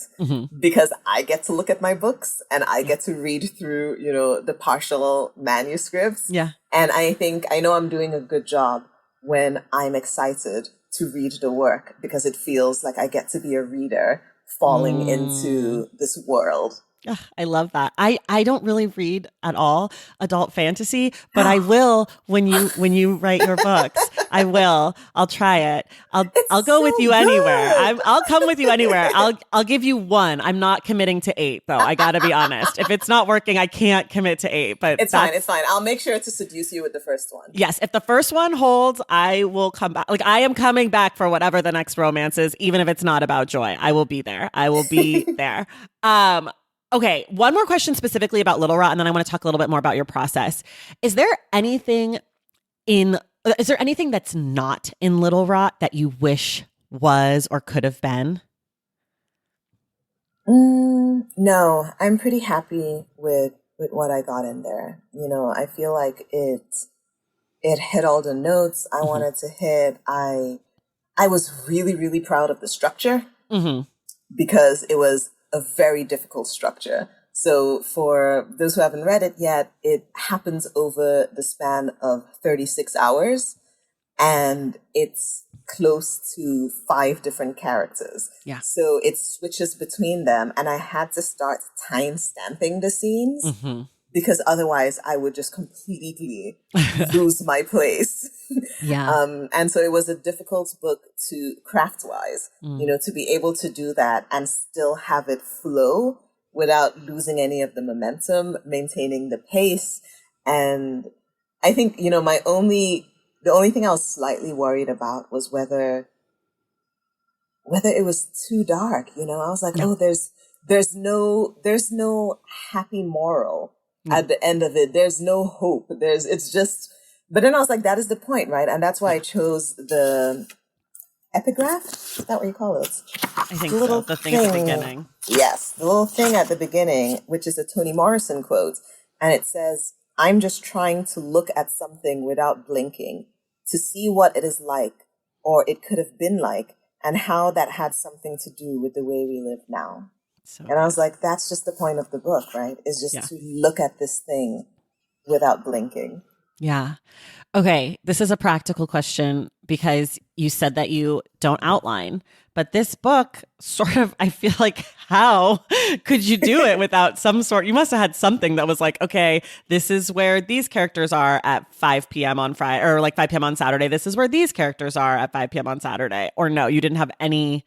because I get to look at my books and I get to read through, the partial manuscripts. Yeah. And I know I'm doing a good job when I'm excited to read the work because it feels like I get to be a reader falling into this world. Ugh, I love that. I don't really read at all adult fantasy, but I will when you write your books. I will. I'll try it. I'll go with you anywhere. I'll come with you anywhere. I'll give you 1. I'm not committing to 8 though. I got to be honest. If it's not working, I can't commit to 8. But it's fine. It's fine. I'll make sure to seduce you with the first one. Yes, if the first one holds, I will come back. Like I am coming back for whatever the next romance is, even if it's not about joy. I will be there. I will be there. Okay, one more question specifically about Little Rot, and then I want to talk a little bit more about your process. Is there anything that's not in Little Rot that you wish was or could have been? No, I'm pretty happy with what I got in there. I feel like it hit all the notes I wanted to hit. I was really, really proud of the structure because it was a very difficult structure. So for those who haven't read it yet, it happens over the span of 36 hours. and it's close to 5 different characters. Yeah. So it switches between them, and I had to start time stamping the scenes because otherwise I would just completely lose my place. Yeah. And so it was a difficult book to craft wise, to be able to do that and still have it flow without losing any of the momentum, maintaining the pace. And I think, the only thing I was slightly worried about was whether it was too dark. I was like, oh, there's no happy moral at the end of it. There's no hope. It's just, but then I was like, that is the point, right? And that's why I chose the epigraph. Is that what you call it? I think so. The thing at the beginning. Yes, the little thing at the beginning, which is a Toni Morrison quote. And it says, I'm just trying to look at something without blinking, to see what it is like, or it could have been like, and how that had something to do with the way we live now. So and I was like, that's just the point of the book, right? Is just to look at this thing without blinking. Yeah. Okay. This is a practical question because you said that you don't outline, but this book sort of, I feel like, how could you do it without you must have had something that was like, okay, this is where these characters are at 5 p.m. on Friday, or like 5 p.m. on Saturday. This is where these characters are at 5 p.m. on Saturday. Or no, you didn't have any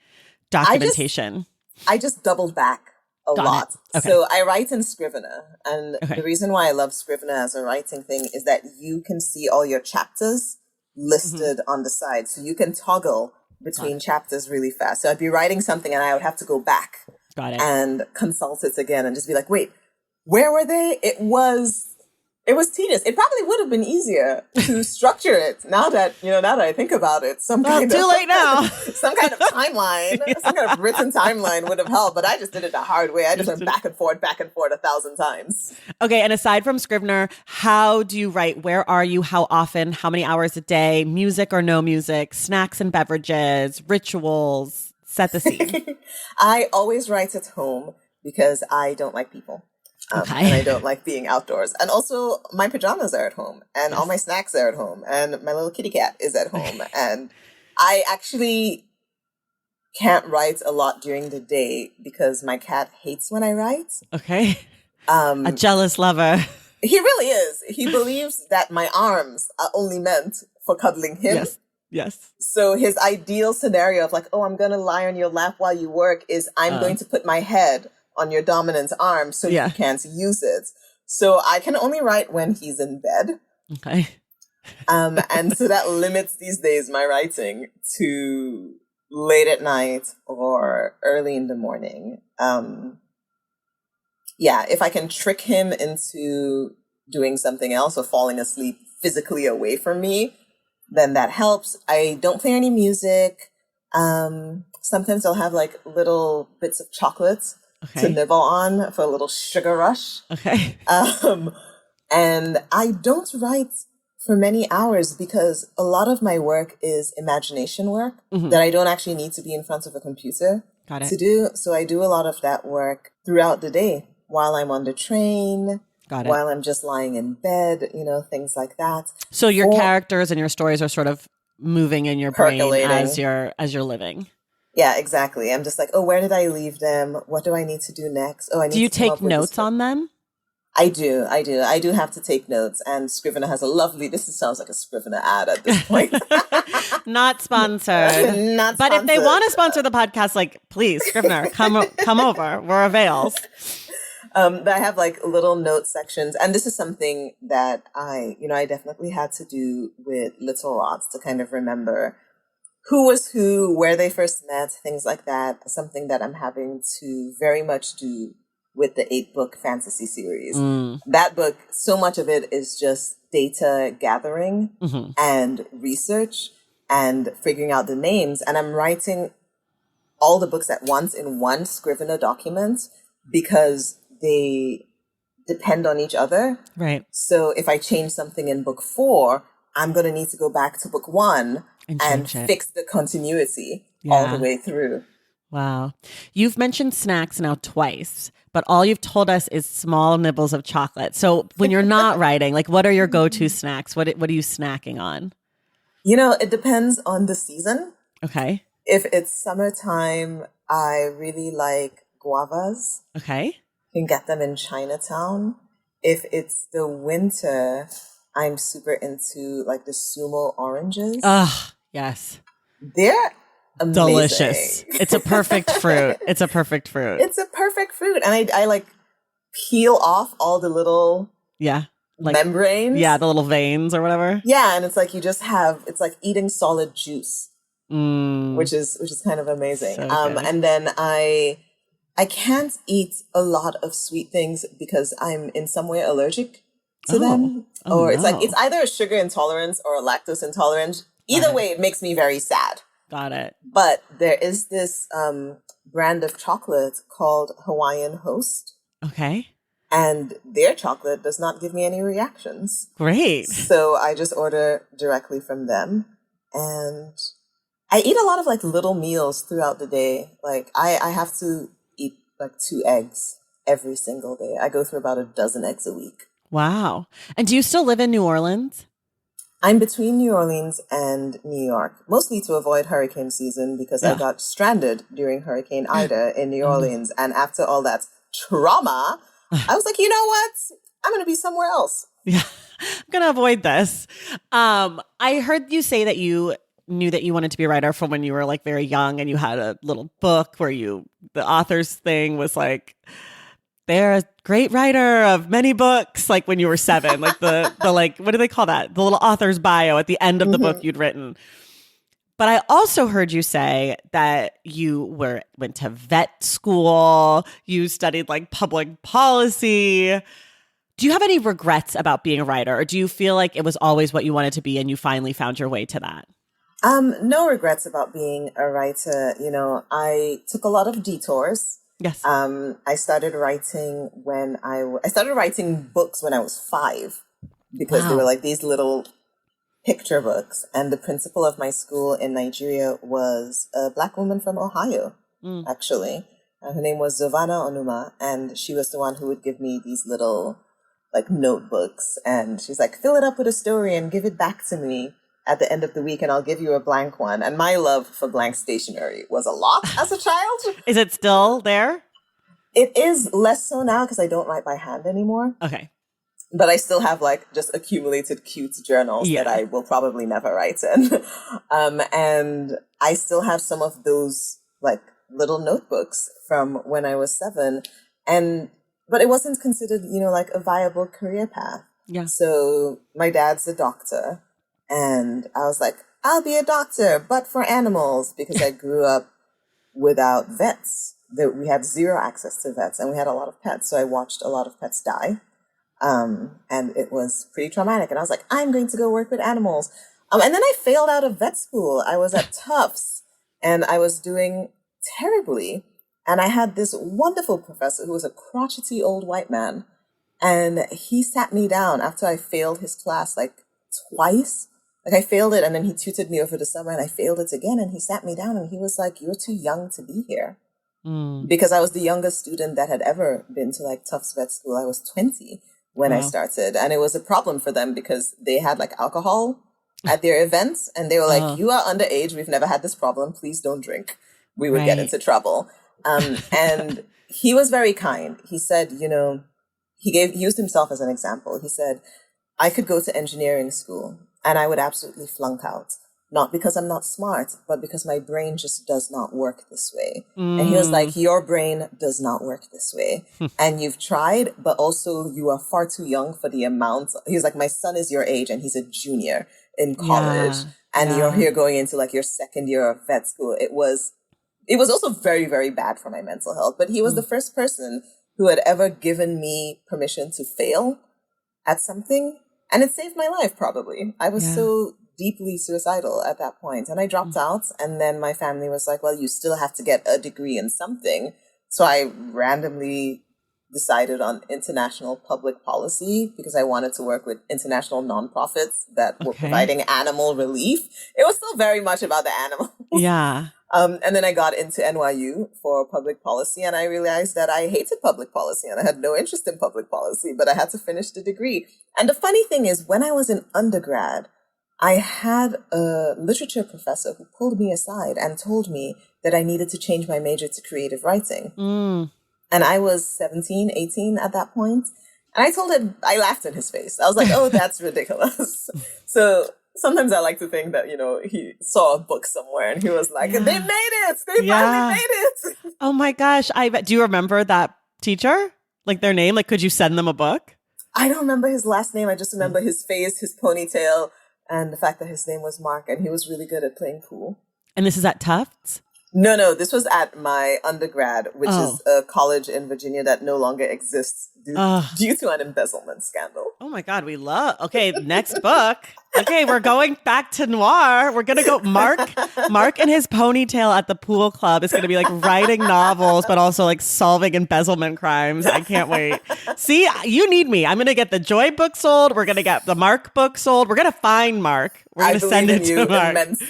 documentation. I just doubled back a lot. Okay. So I write in Scrivener, and the reason why I love Scrivener as a writing thing is that you can see all your chapters listed on the side. So you can toggle between chapters really fast. So I'd be writing something and I would have to go back and consult it again and just be like, wait, where were they? It was tedious. It probably would have been easier to structure it now that I think about it. Too late now. Some kind of timeline, some kind of written timeline would have helped, but I just did it the hard way. I just went back and forth 1,000 times. Okay. And aside from Scrivener, how do you write? Where are you? How often? How many hours a day? Music or no music? Snacks and beverages? Rituals? Set the scene. I always write at home because I don't like people. And I don't like being outdoors. And also, my pajamas are at home, and all my snacks are at home, and my little kitty cat is at home. And I actually can't write a lot during the day because my cat hates when I write. Okay. A jealous lover. He really is. He believes that my arms are only meant for cuddling him. Yes. So his ideal scenario of like, oh, I'm going to lie on your lap while you work is I'm going to put my head on your dominant arm so you can't use it. So I can only write when he's in bed. Okay. And so that limits these days my writing to late at night or early in the morning. If I can trick him into doing something else or falling asleep physically away from me, then that helps. I don't play any music. Sometimes I'll have like little bits of chocolate to nibble on for a little sugar rush. Okay. And I don't write for many hours because a lot of my work is imagination work that I don't actually need to be in front of a computer to do. So I do a lot of that work throughout the day while I'm on the train, while I'm just lying in bed, things like that. So your characters and your stories are sort of moving in your brain as you're living. Yeah, exactly. I'm just like, oh, where did I leave them? What do I need to do next? Oh, I need Do you to come take up with notes on them? I do. I do have to take notes. And Scrivener has sounds like a Scrivener ad at this point. Not sponsored. But if they want to sponsor the podcast, like, please, Scrivener, come over. We're avails. But I have like little note sections. And this is something that I definitely had to do with Little Rots to kind of remember who was who, where they first met, things like that. Something that I'm having to very much do with the 8-book fantasy series. That book, so much of it is just data gathering and research and figuring out the names. And I'm writing all the books at once in one Scrivener document because they depend on each other. Right. So if I change something in book 4, I'm going to need to go back to book 1 and fix the continuity all the way through. Wow. You've mentioned snacks now twice, but all you've told us is small nibbles of chocolate. So when you're not writing, like, what are your go-to snacks? What are you snacking on? It depends on the season. Okay. If it's summertime, I really like guavas. Okay. You can get them in Chinatown. If it's the winter, I'm super into like the sumo oranges. Ah, yes. They're Delicious. amazing. It's a perfect fruit. It's a perfect fruit. It's a perfect fruit. And I like peel off all the little Yeah. Like, membranes. yeah, the little veins or whatever. Yeah, and it's like it's like eating solid juice, which is kind of amazing. So good. And then I can't eat a lot of sweet things because I'm in some way allergic to them. Or it's like, it's either a sugar intolerance or a lactose intolerance. Either way, it makes me very sad. Got it. But there is this brand of chocolate called Hawaiian Host. Okay. And their chocolate does not give me any reactions. Great. So I just order directly from them. And I eat a lot of like little meals throughout the day. Like I have to eat like 2 eggs every single day. I go through about a dozen eggs a week. Wow. And do you still live in New Orleans? I'm between New Orleans and New York, mostly to avoid hurricane season because I got stranded during Hurricane Ida in New Orleans. And after all that trauma, I was like, you know what? I'm going to be somewhere else. Yeah, I'm going to avoid this. I heard you say that you knew that you wanted to be a writer from when you were like very young, and you had a little book where the author's thing was like, they're a great writer of many books, like when you were 7, like the like, what do they call that? The little author's bio at the end of the book you'd written. But I also heard you say that you went to vet school, you studied like public policy. Do you have any regrets about being a writer, or do you feel like it was always what you wanted to be and you finally found your way to that? No regrets about being a writer. I took a lot of detours. Yes. I started writing I started writing books when I was 5 because they were like these little picture books. And the principal of my school in Nigeria was a Black woman from Ohio, actually. Her name was Giovanna Onuma, and she was the one who would give me these little like notebooks. And she's like, fill it up with a story and give it back to me at the end of the week, and I'll give you a blank one. And my love for blank stationery was a lot as a child. Is it still there? It is less so now because I don't write by hand anymore. Okay. But I still have like just accumulated cute journals that I will probably never write in. And I still have some of those like little notebooks from when I was 7. But it wasn't considered, like a viable career path. Yeah. So my dad's a doctor. And I was like, I'll be a doctor, but for animals, because I grew up without vets. We had zero access to vets, and we had a lot of pets. So I watched a lot of pets die. And it was pretty traumatic. And I was like, I'm going to go work with animals. And then I failed out of vet school. I was at Tufts, and I was doing terribly. And I had this wonderful professor who was a crotchety old white man. And he sat me down after I failed his class like twice. Like I failed it, and then he tutored me over the summer, and I failed it again. And he sat me down, and he was like, you're too young to be here. Because I was the youngest student that had ever been to like Tufts Vet School. I was 20 when I started. And it was a problem for them because they had like alcohol at their events. And they were like, you are underage. We've never had this problem. Please don't drink. We would get into trouble. And he was very kind. He said, he used himself as an example. He said, I could go to engineering school and I would absolutely flunk out. Not because I'm not smart, but because my brain just does not work this way. And he was like, your brain does not work this way. And you've tried, but also you are far too young for the amount. He was like, my son is your age and he's a junior in college. And you're here going into like your second year of vet school. It was also very, very bad for my mental health. But he was the first person who had ever given me permission to fail at something. And it saved my life, probably. I was so deeply suicidal at that point. And I dropped out. And then my family was like, well, you still have to get a degree in something. So I randomly decided on international public policy because I wanted to work with international nonprofits that were providing animal relief. It was still very much about the animals. Yeah. And then I got into NYU for public policy, and I realized that I hated public policy and I had no interest in public policy, but I had to finish the degree. And the funny thing is, when I was in undergrad, I had a literature professor who pulled me aside and told me that I needed to change my major to creative writing. And I was 17, 18 at that point. And I told him, I laughed in his face. I was like, oh, that's ridiculous. So sometimes I like to think that, he saw a book somewhere and he was like, they made it. They finally made it. Oh my gosh. Do you remember that teacher? Like their name? Like, could you send them a book? I don't remember his last name. I just remember his face, his ponytail, and the fact that his name was Mark, and he was really good at playing pool. And this is at Tufts? No, this was at my undergrad, which is a college in Virginia that no longer exists due to an embezzlement scandal. Oh my God, okay, next book. Okay, we're going back to noir. We're going to go, Mark and his ponytail at the pool club is going to be like writing novels, but also like solving embezzlement crimes. I can't wait. See, you need me. I'm going to get the Joy book sold. We're going to get the Mark book sold. We're going to find Mark. We're going to send it to Mark. Immensely.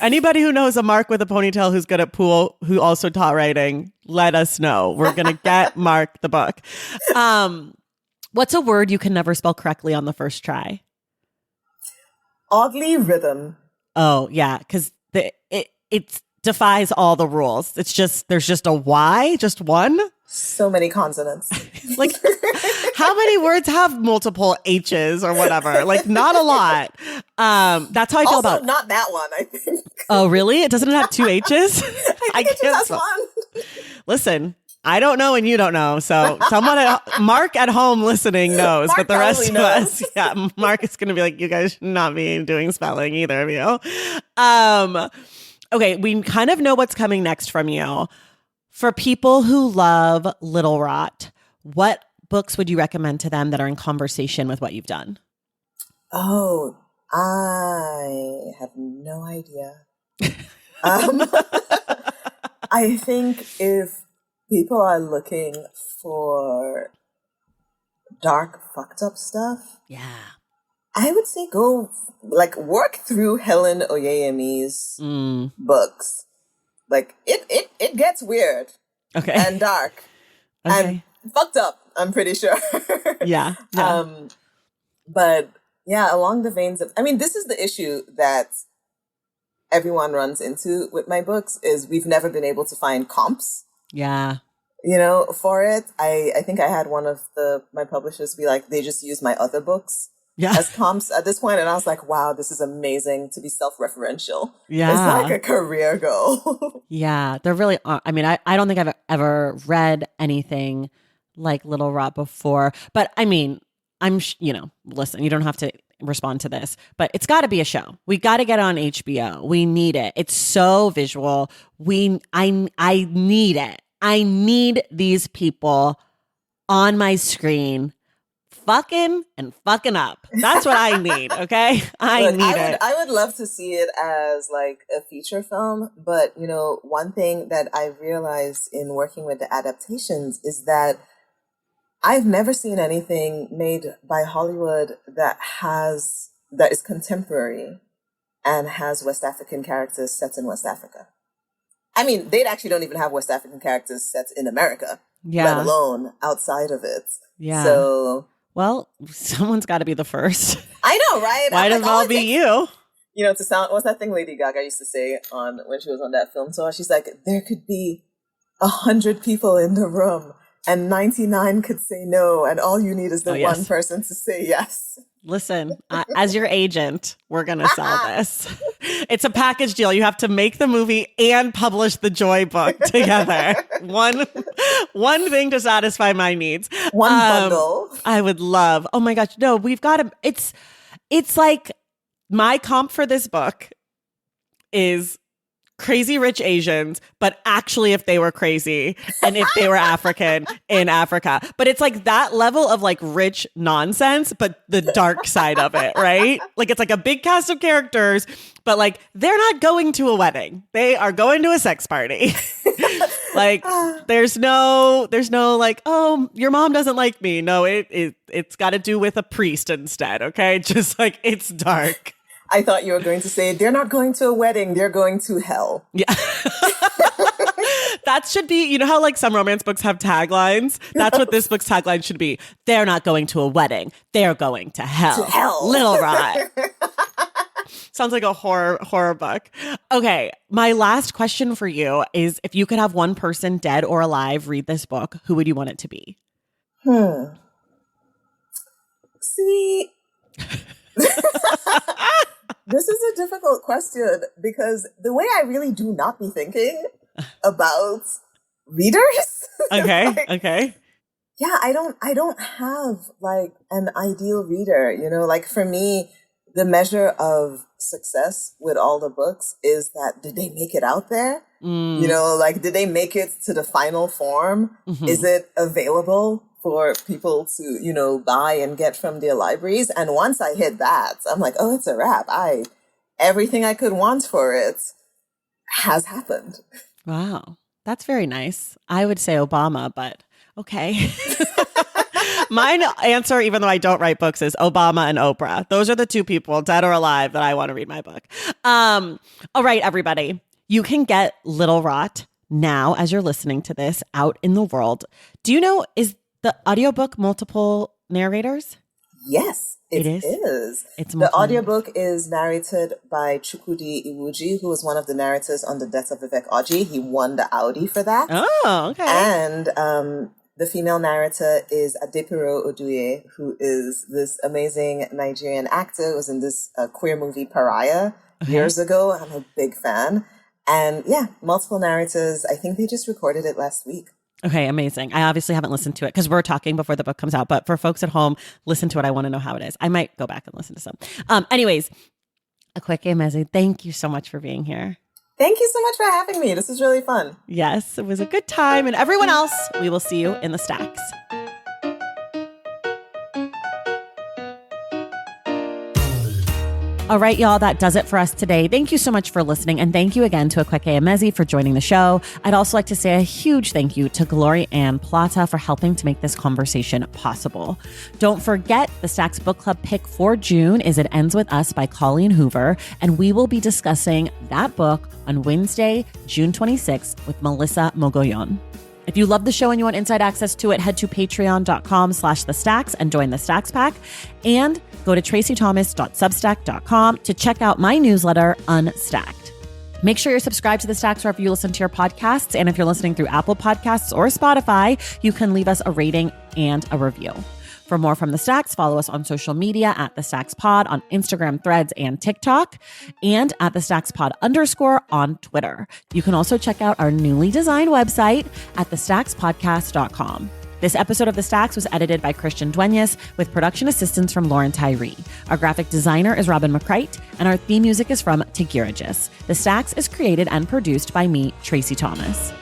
Anybody who knows a Mark with a ponytail who's good at pool, who also taught writing, let us know. We're going to get Mark the book. What's a word you can never spell correctly on the first try? Oddly rhythm. Oh, yeah, because it defies all the rules. It's just, there's just a Y, just one. So many consonants. Like, how many words have multiple H's or whatever? Like, not a lot. That's how I feel also, about. Not that one, I think. Oh, really? It doesn't have two H's? I think it just has one. Listen, I don't know and you don't know. So Mark at home listening knows, Mark, but the rest of knows. us, Mark is going to be like, you guys should not be doing spelling, either of you. Okay, we kind of know what's coming next from you. For people who love Little Rot, what books would you recommend to them that are in conversation with what you've done? Oh, I have no idea. I think if people are looking for dark, fucked up stuff, I would say go work through Helen Oyeyemi's books. Like it gets weird, and dark, and fucked up. I'm pretty sure. Yeah. But yeah, along the veins of, this is the issue that everyone runs into with my books is we've never been able to find comps. Yeah. For it, I think I had one of my publishers be like, they just use my other books as comps at this point. And I was like, wow, this is amazing to be self-referential. Yeah. It's like a career goal. Yeah, there really are. I don't think I've ever read anything like Little Rot before, but listen, you don't have to respond to this, but it's got to be a show. We got to get it on HBO. We need it. It's so visual. I need it. I need these people on my screen fucking up. That's what I need, okay? I need it. I would love to see it as like a feature film, but one thing that I realized in working with the adaptations is that I've never seen anything made by Hollywood that is contemporary and has West African characters set in West Africa. They actually don't even have West African characters set in America, let alone outside of it. Yeah. So, well, someone's got to be the first. I know, right? Might as well be you. To sound, what's that thing Lady Gaga used to say when she was on that film tour? She's like, there could be 100 people in the room and 99 could say no, and all you need is the one person to say yes. Listen, as your agent, we're going to sell this. It's a package deal. You have to make the movie and publish the Joy book together. One thing to satisfy my needs. One bundle. I would love. Oh my gosh. No, we've got to. It's like my comp for this book is Crazy Rich Asians, but actually if they were crazy and if they were African in Africa. But it's like that level of like rich nonsense, but the dark side of it, right? Like it's like a big cast of characters, but like they're not going to a wedding. They are going to a sex party. Like there's no like, oh, your mom doesn't like me. No, it's got to do with a priest instead, okay? Just like it's dark. I thought you were going to say, they're not going to a wedding, they're going to hell. Yeah. That should be, how like some romance books have taglines? That's what this book's tagline should be. They're not going to a wedding, they're going to hell. To hell. Little Rot. Sounds like a horror book. Okay, my last question for you is if you could have one person dead or alive read this book, who would you want it to be? See, this is a difficult question because the way I really do not be thinking about readers. Okay. Yeah, I don't have like an ideal reader, like for me, the measure of success with all the books is that did they make it out there? Like did they make it to the final form? Mm-hmm. Is it available for people to, buy and get from their libraries? And once I hit that, I'm like, oh, it's a wrap. Everything I could want for it has happened. Wow. That's very nice. I would say Obama, but okay. Mine answer, even though I don't write books, is Obama and Oprah. Those are the two people, dead or alive, that I want to read my book. All right, everybody. You can get Little Rot now as you're listening to this out in the world. Do you know, is the audiobook multiple narrators? Yes, it is. The audiobook is narrated by Chukwudi Iwuji, who was one of the narrators on The Death of Vivek Oji. He won the Audi for that. Oh, okay. And the female narrator is Adepero Oduye, who is this amazing Nigerian actor, was in this queer movie Pariah years ago. I'm a big fan. And yeah, multiple narrators. I think they just recorded it last week. Okay, amazing. I obviously haven't listened to it because we're talking before the book comes out. But for folks at home, listen to it. I want to know how it is. I might go back and listen to some. Anyways, Akwaeke Emezi, thank you so much for being here. Thank you so much for having me. This was really fun. Yes, it was a good time. And everyone else, we will see you in the stacks. All right, y'all, that does it for us today. Thank you so much for listening. And thank you again to Akwaeke Emezi for joining the show. I'd also like to say a huge thank you to Glory Ann Plata for helping to make this conversation possible. Don't forget, the Stacks Book Club pick for June is It Ends With Us by Colleen Hoover. And we will be discussing that book on Wednesday, June 26th with Melissa Mogollon. If you love the show and you want inside access to it, head to patreon.com/thestacks and join the Stacks Pack. And go to tracythomas.substack.com to check out my newsletter, Unstacked. Make sure you're subscribed to the Stacks wherever you listen to your podcasts. And if you're listening through Apple Podcasts or Spotify, you can leave us a rating and a review. For more from The Stacks, follow us on social media at The Stacks Pod on Instagram, Threads, and TikTok, and at The Stacks Pod _ on Twitter. You can also check out our newly designed website at thestackspodcast.com. This episode of The Stacks was edited by Christian Duenas with production assistance from Lauren Tyree. Our graphic designer is Robin McCrite, and our theme music is from Tigirigis. The Stacks is created and produced by me, Tracy Thomas.